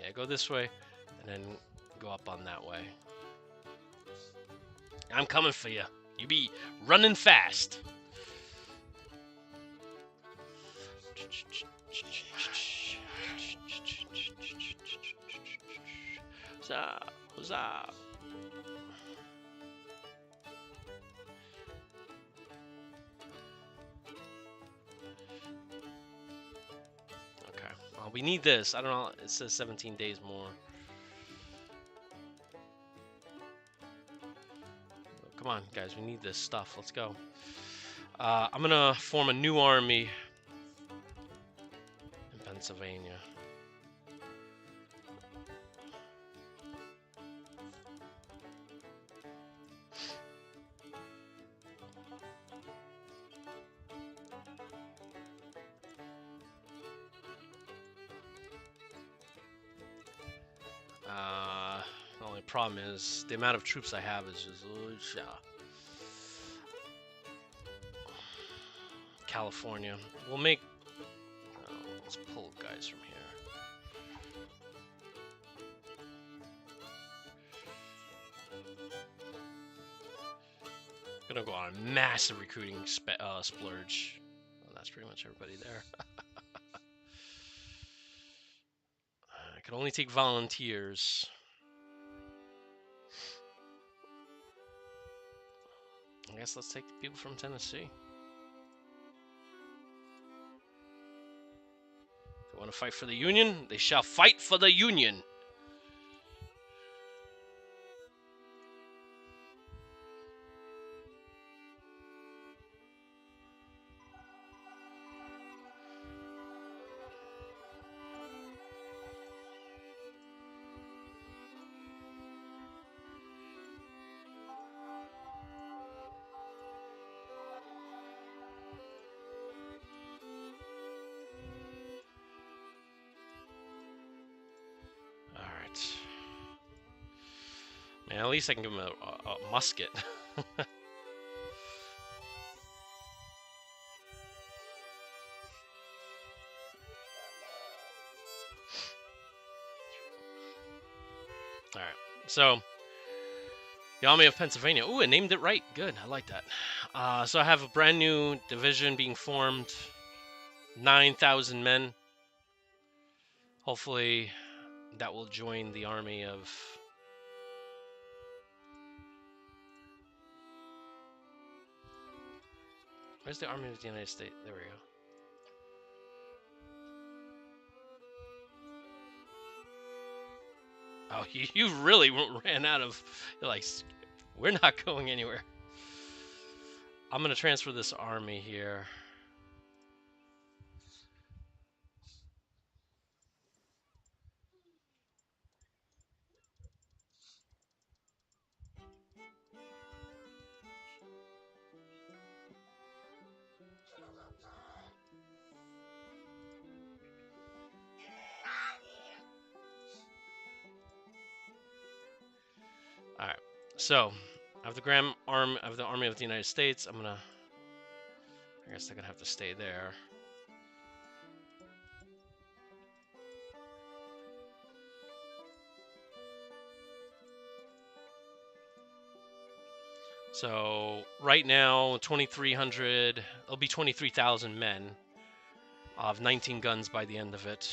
Yeah, go this way, and then go up on that way. I'm coming for you. You be running fast. Huzzah! Huzzah! Okay. Well, we need this. I don't know. It says 17 days more. Come on, guys. We need this stuff. Let's go. I'm gonna form a new army in Pennsylvania. The only problem is the amount of troops I have is just California. We'll make. Let's pull guys from here. Gonna go on a massive recruiting splurge. Well, that's pretty much everybody there. I can only take volunteers. I guess let's take the people from Tennessee. If they want to fight for the Union, they shall fight for the Union. Man, at least I can give him a musket. Alright, so the Army of Pennsylvania. Ooh, I named it right. Good, I like that. So I have a brand new division being formed. 9,000 men. Hopefully that will join the army of... Where's the Army of the United States? There we go. Oh, you really ran out of... You're like, we're not going anywhere. I'm going to transfer this army here. So, I have the Grand Arm of the Army of the United States. I guess they're gonna have to stay there. So right now, 2,300. It'll be 23,000 men. I'll have 19 guns by the end of it.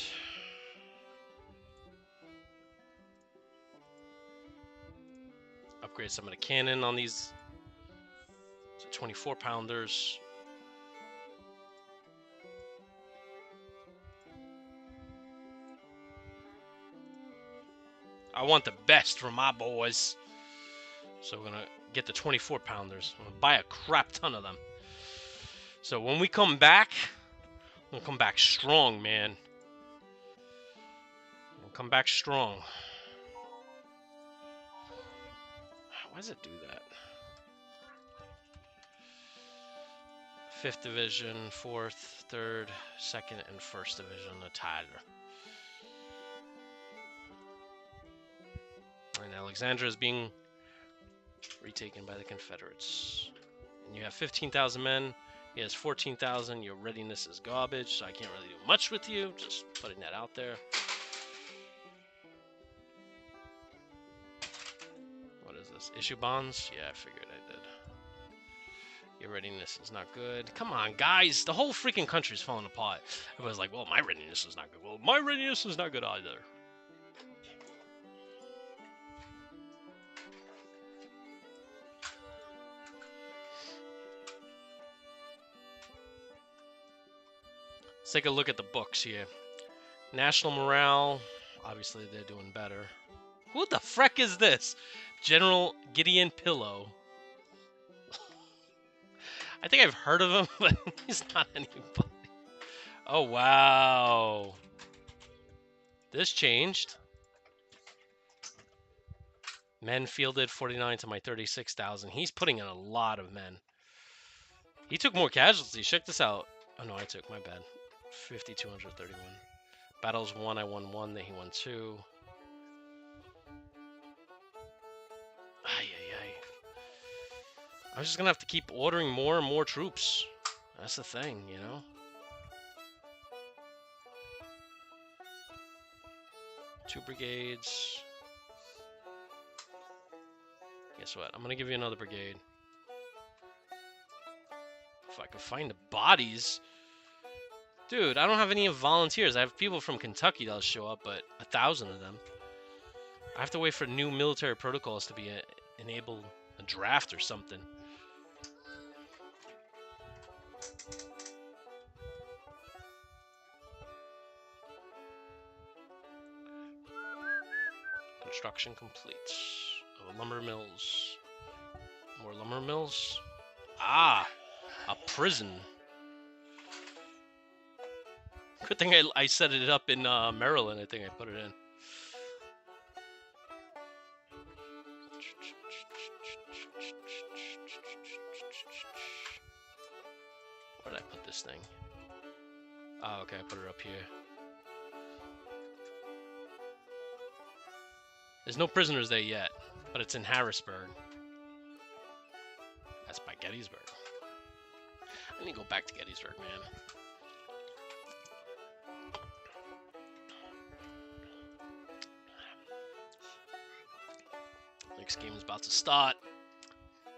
Upgrade some of the cannon on these. So 24 pounders. I want the best for my boys. So we're gonna get the 24 pounders. I'm gonna buy a crap ton of them. So when we come back, we'll come back strong, man. We'll come back strong. Why does it do that? 5th Division, 4th, 3rd, 2nd, and 1st Division, the Tyler. And Alexandria is being retaken by the Confederates. And you have 15,000 men. He has 14,000. Your readiness is garbage, so I can't really do much with you. Just putting that out there. What is this? Issue bonds? Yeah, I figured I did. Your readiness is not good. Come on, guys. The whole freaking country's falling apart. Everyone's like, well, my readiness is not good. Well, my readiness is not good either. Let's take a look at the books here. National morale. Obviously, they're doing better. Who the frick is this? General Gideon Pillow. I think I've heard of him, but he's not anybody. Oh, wow. This changed. Men fielded 49 to my 36,000. He's putting in a lot of men. He took more casualties. Check this out. Oh, no, I took. My bad. 5,231. Battles won. I won 1. Then he won 2. Ay. I'm just going to have to keep ordering more and more troops. That's the thing, you know? Two brigades. Guess what? I'm going to give you another brigade. If I can find the bodies. Dude, I don't have any volunteers. I have people from Kentucky that'll show up, but 1,000 of them. I have to wait for new military protocols to be enabled, a draft or something. Construction complete. Oh, lumber mills. More lumber mills. Ah, a prison. Good thing I set it up in Maryland. I think I put it in. Where did I put this thing? Oh, okay, I put it up here. There's no prisoners there yet, but it's in Harrisburg. That's by Gettysburg. I need to go back to Gettysburg, man. Next game is about to start.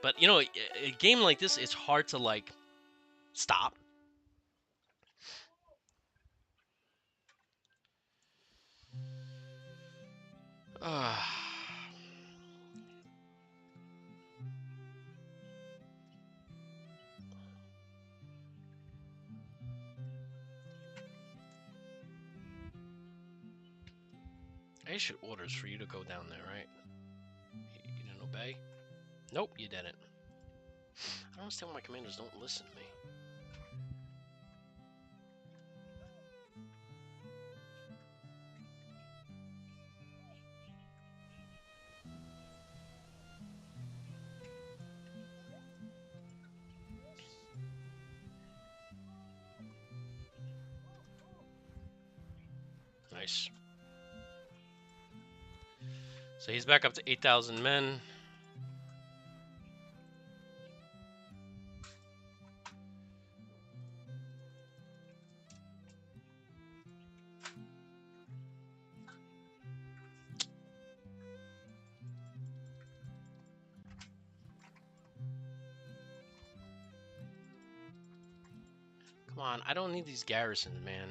But, you know, a game like this, it's hard to, like, stop. I issued orders for you to go down there, right? You didn't obey? Nope, you didn't. I don't understand why my commanders don't listen to me. Nice. So he's back up to 8,000 men. Come on, I don't need these garrisons, man.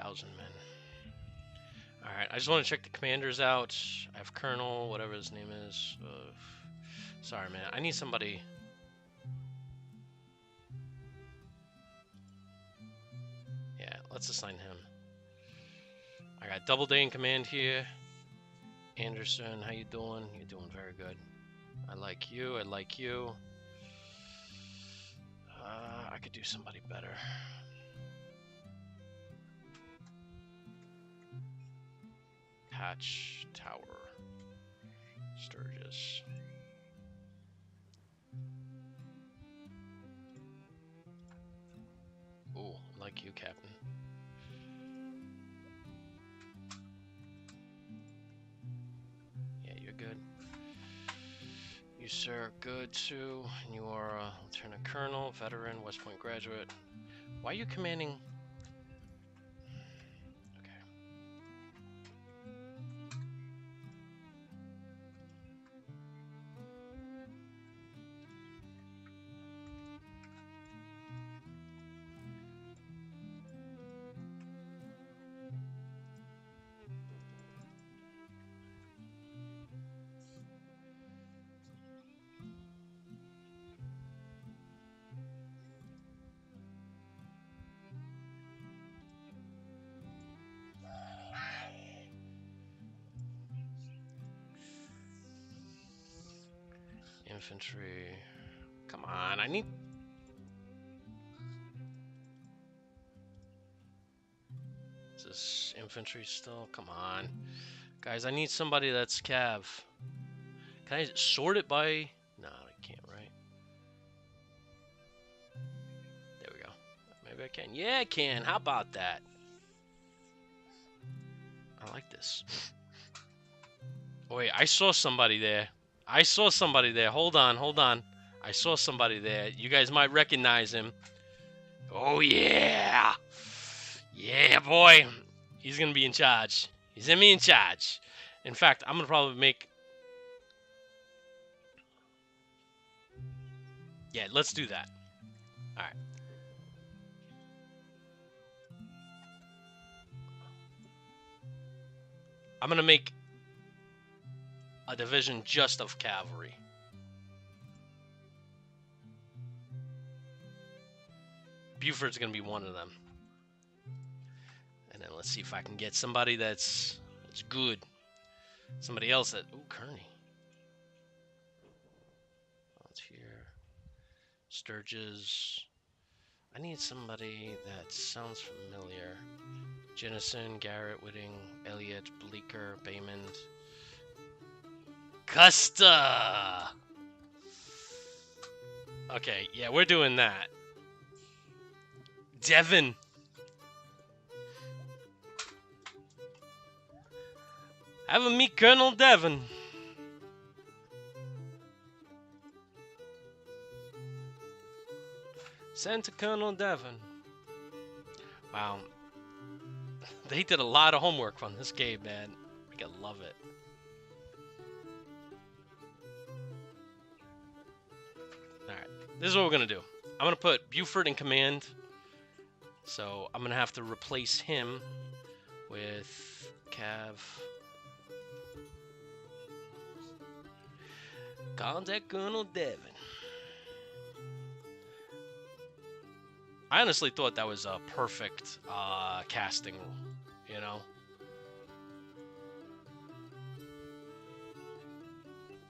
Men. Alright, I just want to check the commanders out. I have Colonel, whatever his name is. Sorry, man. I need somebody. Yeah, let's assign him. I got Doubleday in command here. Anderson, how you doing? You're doing very good. I like you. I like you. I could do somebody better. Patch Tower. Sturgis. Ooh, I like you, Captain. Yeah, you're good. You, sir, good too. And you are a Lieutenant Colonel, veteran, West Point graduate. Why are you commanding? Infantry. Come on, I need... Is this infantry still? Come on. Guys, I need somebody that's Cav. Can I sort it by... No, I can't, right? There we go. Maybe I can. Yeah, I can. How about that? I like this. Oh, wait, I saw somebody there. I saw somebody there. Hold on, hold on. I saw somebody there. You guys might recognize him. Oh, yeah. Yeah, boy. He's going to be in charge. He's going to be in charge. In fact, I'm going to probably make... Yeah, let's do that. All right. I'm going to make a division just of cavalry. Buford's going to be one of them. And then let's see if I can get somebody that's good. Somebody else that... Ooh, Kearney. Volunteer. Sturgis. I need somebody that sounds familiar. Jennison, Garrett, Whitting, Elliott, Bleecker, Baymond. Custa! Okay, yeah, we're doing that. Devon. Have a meet Colonel Devon. Send to Colonel Devon. Wow. They did a lot of homework on this game, man. I love it. Alright, this is what we're going to do. I'm going to put Buford in command. So I'm going to have to replace him with Cav. Contact Colonel Devon. I honestly thought that was a perfect casting, you know?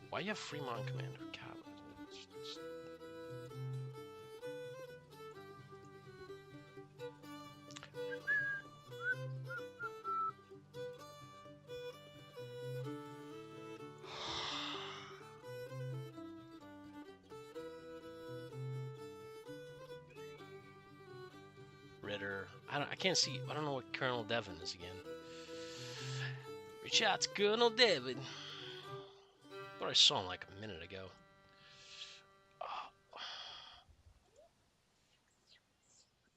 Why you have Fremont Commander? Ritter. I can't see. I don't know what Colonel Devon is again. Reach out to Colonel Devon. But I saw him like a minute ago. Uh,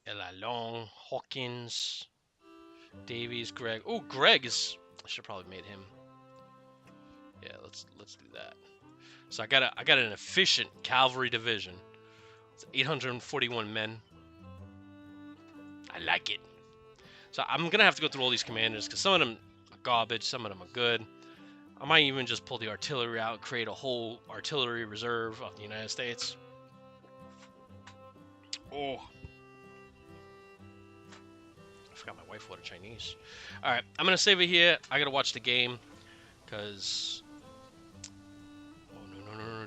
Elalong, Hawkins, Davies, Greg. Oh, Greg is. I should probably made him. Yeah, let's do that. So I got an efficient cavalry division. It's 841 men. I like it. So I'm gonna have to go through all these commanders because some of them are garbage, some of them are good. I might even just pull the artillery out, create a whole artillery reserve of the United States. Oh, I forgot my wife ordered Chinese. All right, I'm gonna save it here. I gotta watch the game because. Oh no.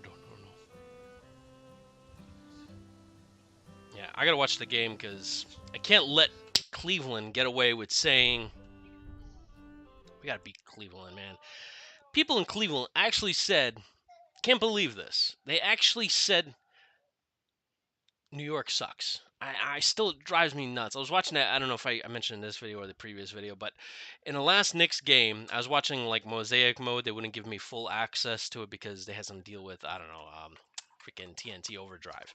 Yeah, I gotta watch the game because I can't let Cleveland get away with saying we gotta beat Cleveland, man. People in Cleveland actually said, can't believe this. They actually said New York sucks. I still it drives me nuts. I was watching that. I don't know if I mentioned in this video or the previous video, but in the last Knicks game, I was watching like mosaic mode. They wouldn't give me full access to it because they had some deal with I don't know, freaking TNT overdrive.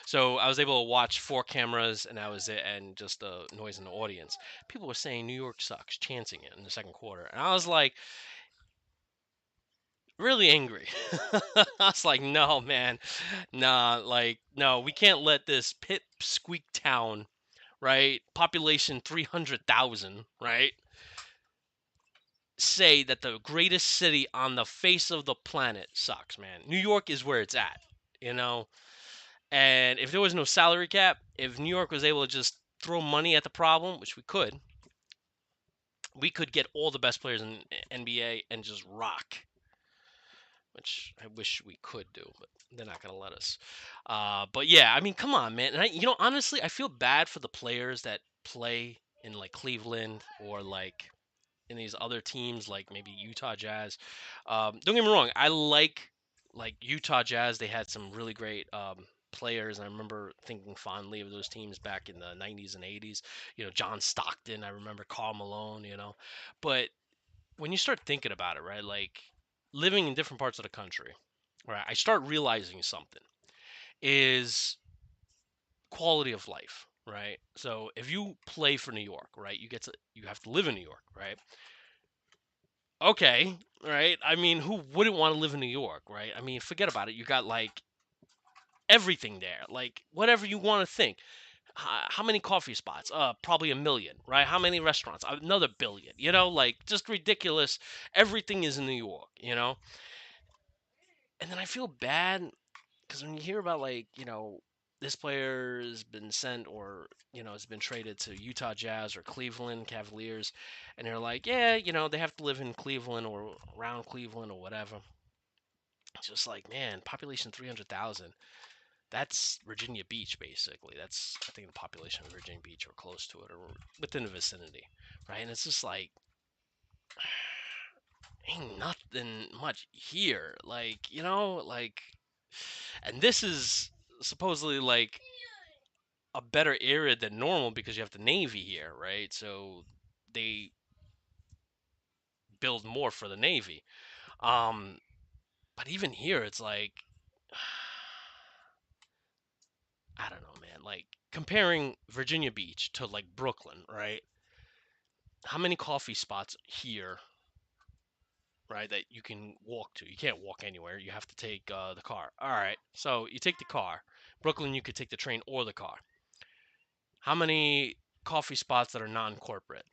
So I was able to watch 4 cameras, and that was it, and just the noise in the audience. People were saying New York sucks, chanting it in the second quarter, and I was like, really angry. I was like, no, man, nah, like, no, we can't let this pipsqueak town, right, population 300,000, right, say that the greatest city on the face of the planet sucks, man. New York is where it's at, you know? And if there was no salary cap, if New York was able to just throw money at the problem, which we could get all the best players in NBA and just rock, which I wish we could do, but they're not gonna let us. But yeah, I mean, come on, man. And honestly, I feel bad for the players that play in like Cleveland or like in these other teams, like maybe Utah Jazz. Don't get me wrong, I like Utah Jazz. They had some really great players, and I remember thinking fondly of those teams back in the '90s and '80s. John Stockton. I remember Karl Malone. But when you start thinking about it, right, like living in different parts of the country, right, I start realizing something is quality of life, right? So if you play for New York, right, you have to live in New York, right? Okay, right? I mean, who wouldn't want to live in New York, right? I mean, forget about it. You got like everything there, like whatever you want to think. How many coffee spots? Probably a million, right? How many restaurants? Another billion. Like just ridiculous. Everything is in New York. And then I feel bad because when you hear about like this player has been sent or has been traded to Utah Jazz or Cleveland Cavaliers, and they're like, yeah, they have to live in Cleveland or around Cleveland or whatever. It's just like, man, population 300,000. That's Virginia Beach, basically. That's, I think, the population of Virginia Beach or close to it or within the vicinity, right? And it's just like, ain't nothing much here. Like, like, and this is supposedly like a better area than normal because you have the Navy here, right? So they build more for the Navy. Um, but even here, it's like, I don't know, man. Like comparing Virginia Beach to like Brooklyn, right? How many coffee spots here, right, that you can walk to? You can't walk anywhere. You have to take the car. All right. So you take the car. Brooklyn, you could take the train or the car. How many coffee spots that are non-corporate?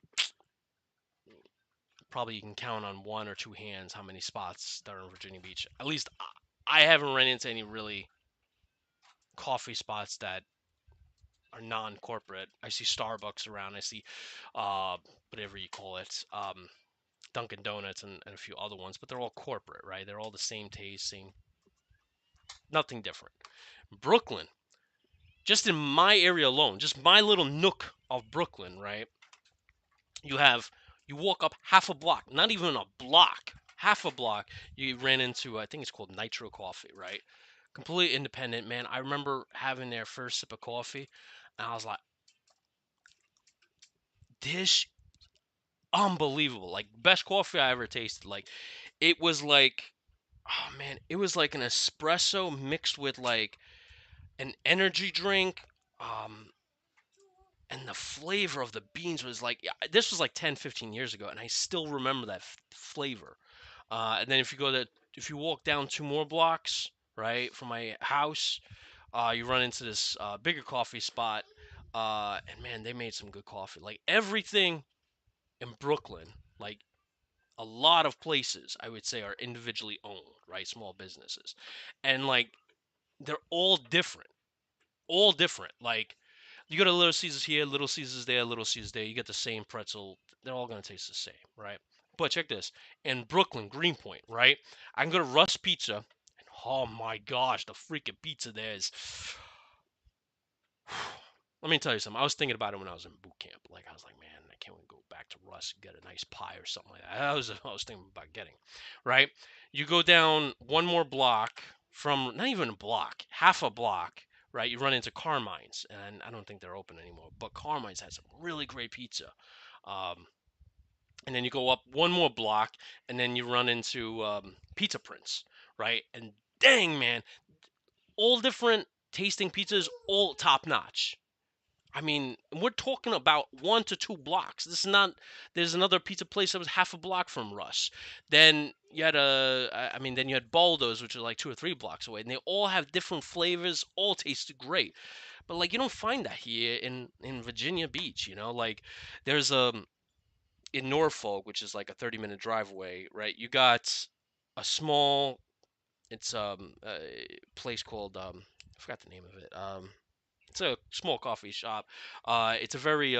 Probably you can count on one or two hands how many spots that are in Virginia Beach. At least I haven't run into any really coffee spots that are non-corporate. I see Starbucks around. I see whatever you call it, Dunkin' Donuts and a few other ones, but they're all corporate, right? They're all the same taste, same, nothing different. Brooklyn, just in my area alone, just my little nook of Brooklyn, right? You have you walk up half a block, not even a block, half a block. You ran into I think it's called Nitro Coffee, right? Completely independent, man. I remember having their first sip of coffee, and I was like, this unbelievable, like best coffee I ever tasted. Like it was like Oh man, it was like an espresso mixed with like an energy drink. Um, and the flavor of the beans was like, yeah, this was like 10, 15 years ago, and I still remember that flavor. And then if you walk down two more blocks, right, from my house, you run into this bigger coffee spot. And man, they made some good coffee. Like everything in Brooklyn, like a lot of places, I would say, are individually owned, right? Small businesses. And like they're all different. Like you go to Little Caesars here, Little Caesars there, Little Caesars there. You get the same pretzel. They're all gonna taste the same, right? But check this: in Brooklyn, Greenpoint, right? I can go to Russ Pizza, and oh my gosh, the freaking pizza there is. Let me tell you something. I was thinking about it when I was in boot camp. Like I was like, man, I can't wait to go back to Russ and get a nice pie or something like that. I was thinking about getting, right? You go down one more block from not even a block, half a block, right? You run into Carmine's, and I don't think they're open anymore. But Carmine's has some really great pizza. Um, and then you go up one more block, and then you run into Pizza Prince, right? And dang, man, all different tasting pizzas, all top notch. I mean, we're talking about 1 to 2 blocks. This is not. There's another pizza place that was half a block from Russ. Then you had then you had Baldo's, which are like 2 or 3 blocks away, and they all have different flavors. All tasted great, but like you don't find that here in Virginia Beach. You know, like there's in Norfolk, which is like a 30-minute drive away, right? You got a small. It's a place called I forgot the name of it. It's a small coffee shop. It's a very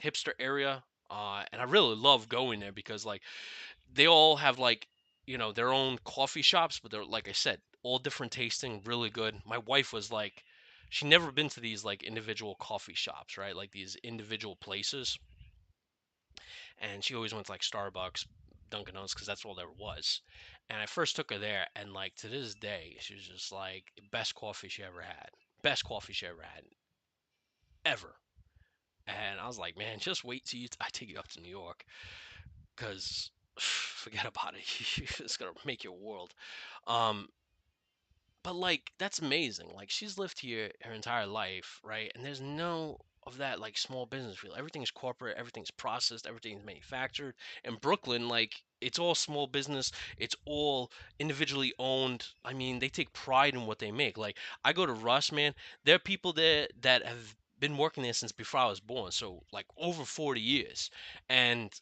hipster area, and I really love going there because like they all have like their own coffee shops, but they're like I said, all different tasting, really good. My wife was like, she never been to these like individual coffee shops, right? Like these individual places, and she always went to like Starbucks, Dunkin' Donuts, because that's all there was. And I first took her there, and like to this day, she was just like best coffee she ever had, best coffee she ever had, ever. And I was like, man, just wait till I take you up to New York, because forget about it. It's gonna make your world. Um, but like that's amazing. Like she's lived here her entire life, right? And there's no of that like small business feel. Everything's corporate, everything's processed, everything's manufactured. In Brooklyn, like it's all small business, it's all individually owned. I mean, they take pride in what they make. Like I go to Russ, man, there are people there that have been working there since before I was born, so like over 40 years. And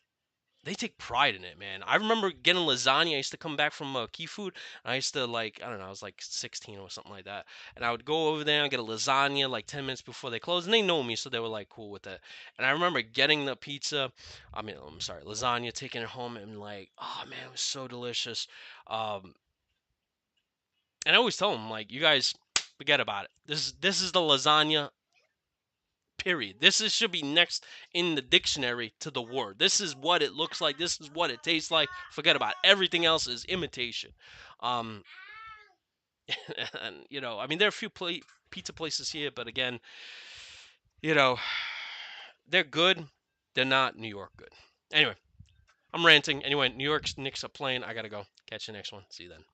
they take pride in it, man. I remember getting lasagna. I used to come back from Key Food. And I used to like, I don't know, I was like 16 or something like that. And I would go over there and get a lasagna like 10 minutes before they closed. And they know me, so they were like cool with it. And I remember getting the pizza. I mean, I'm sorry, lasagna, taking it home and like, oh man, it was so delicious. Um, and I always tell them like, you guys forget about it. This is the lasagna. Period. Should be next in the dictionary to the word. This is what it looks like. This is what it tastes like. Forget about it. Everything else is imitation. Um, and I mean, there are a few pizza places here, but again, you know, they're good. They're not New York good. Anyway, I'm ranting. Anyway, New York's Knicks are playing. I gotta go. Catch you next one. See you then.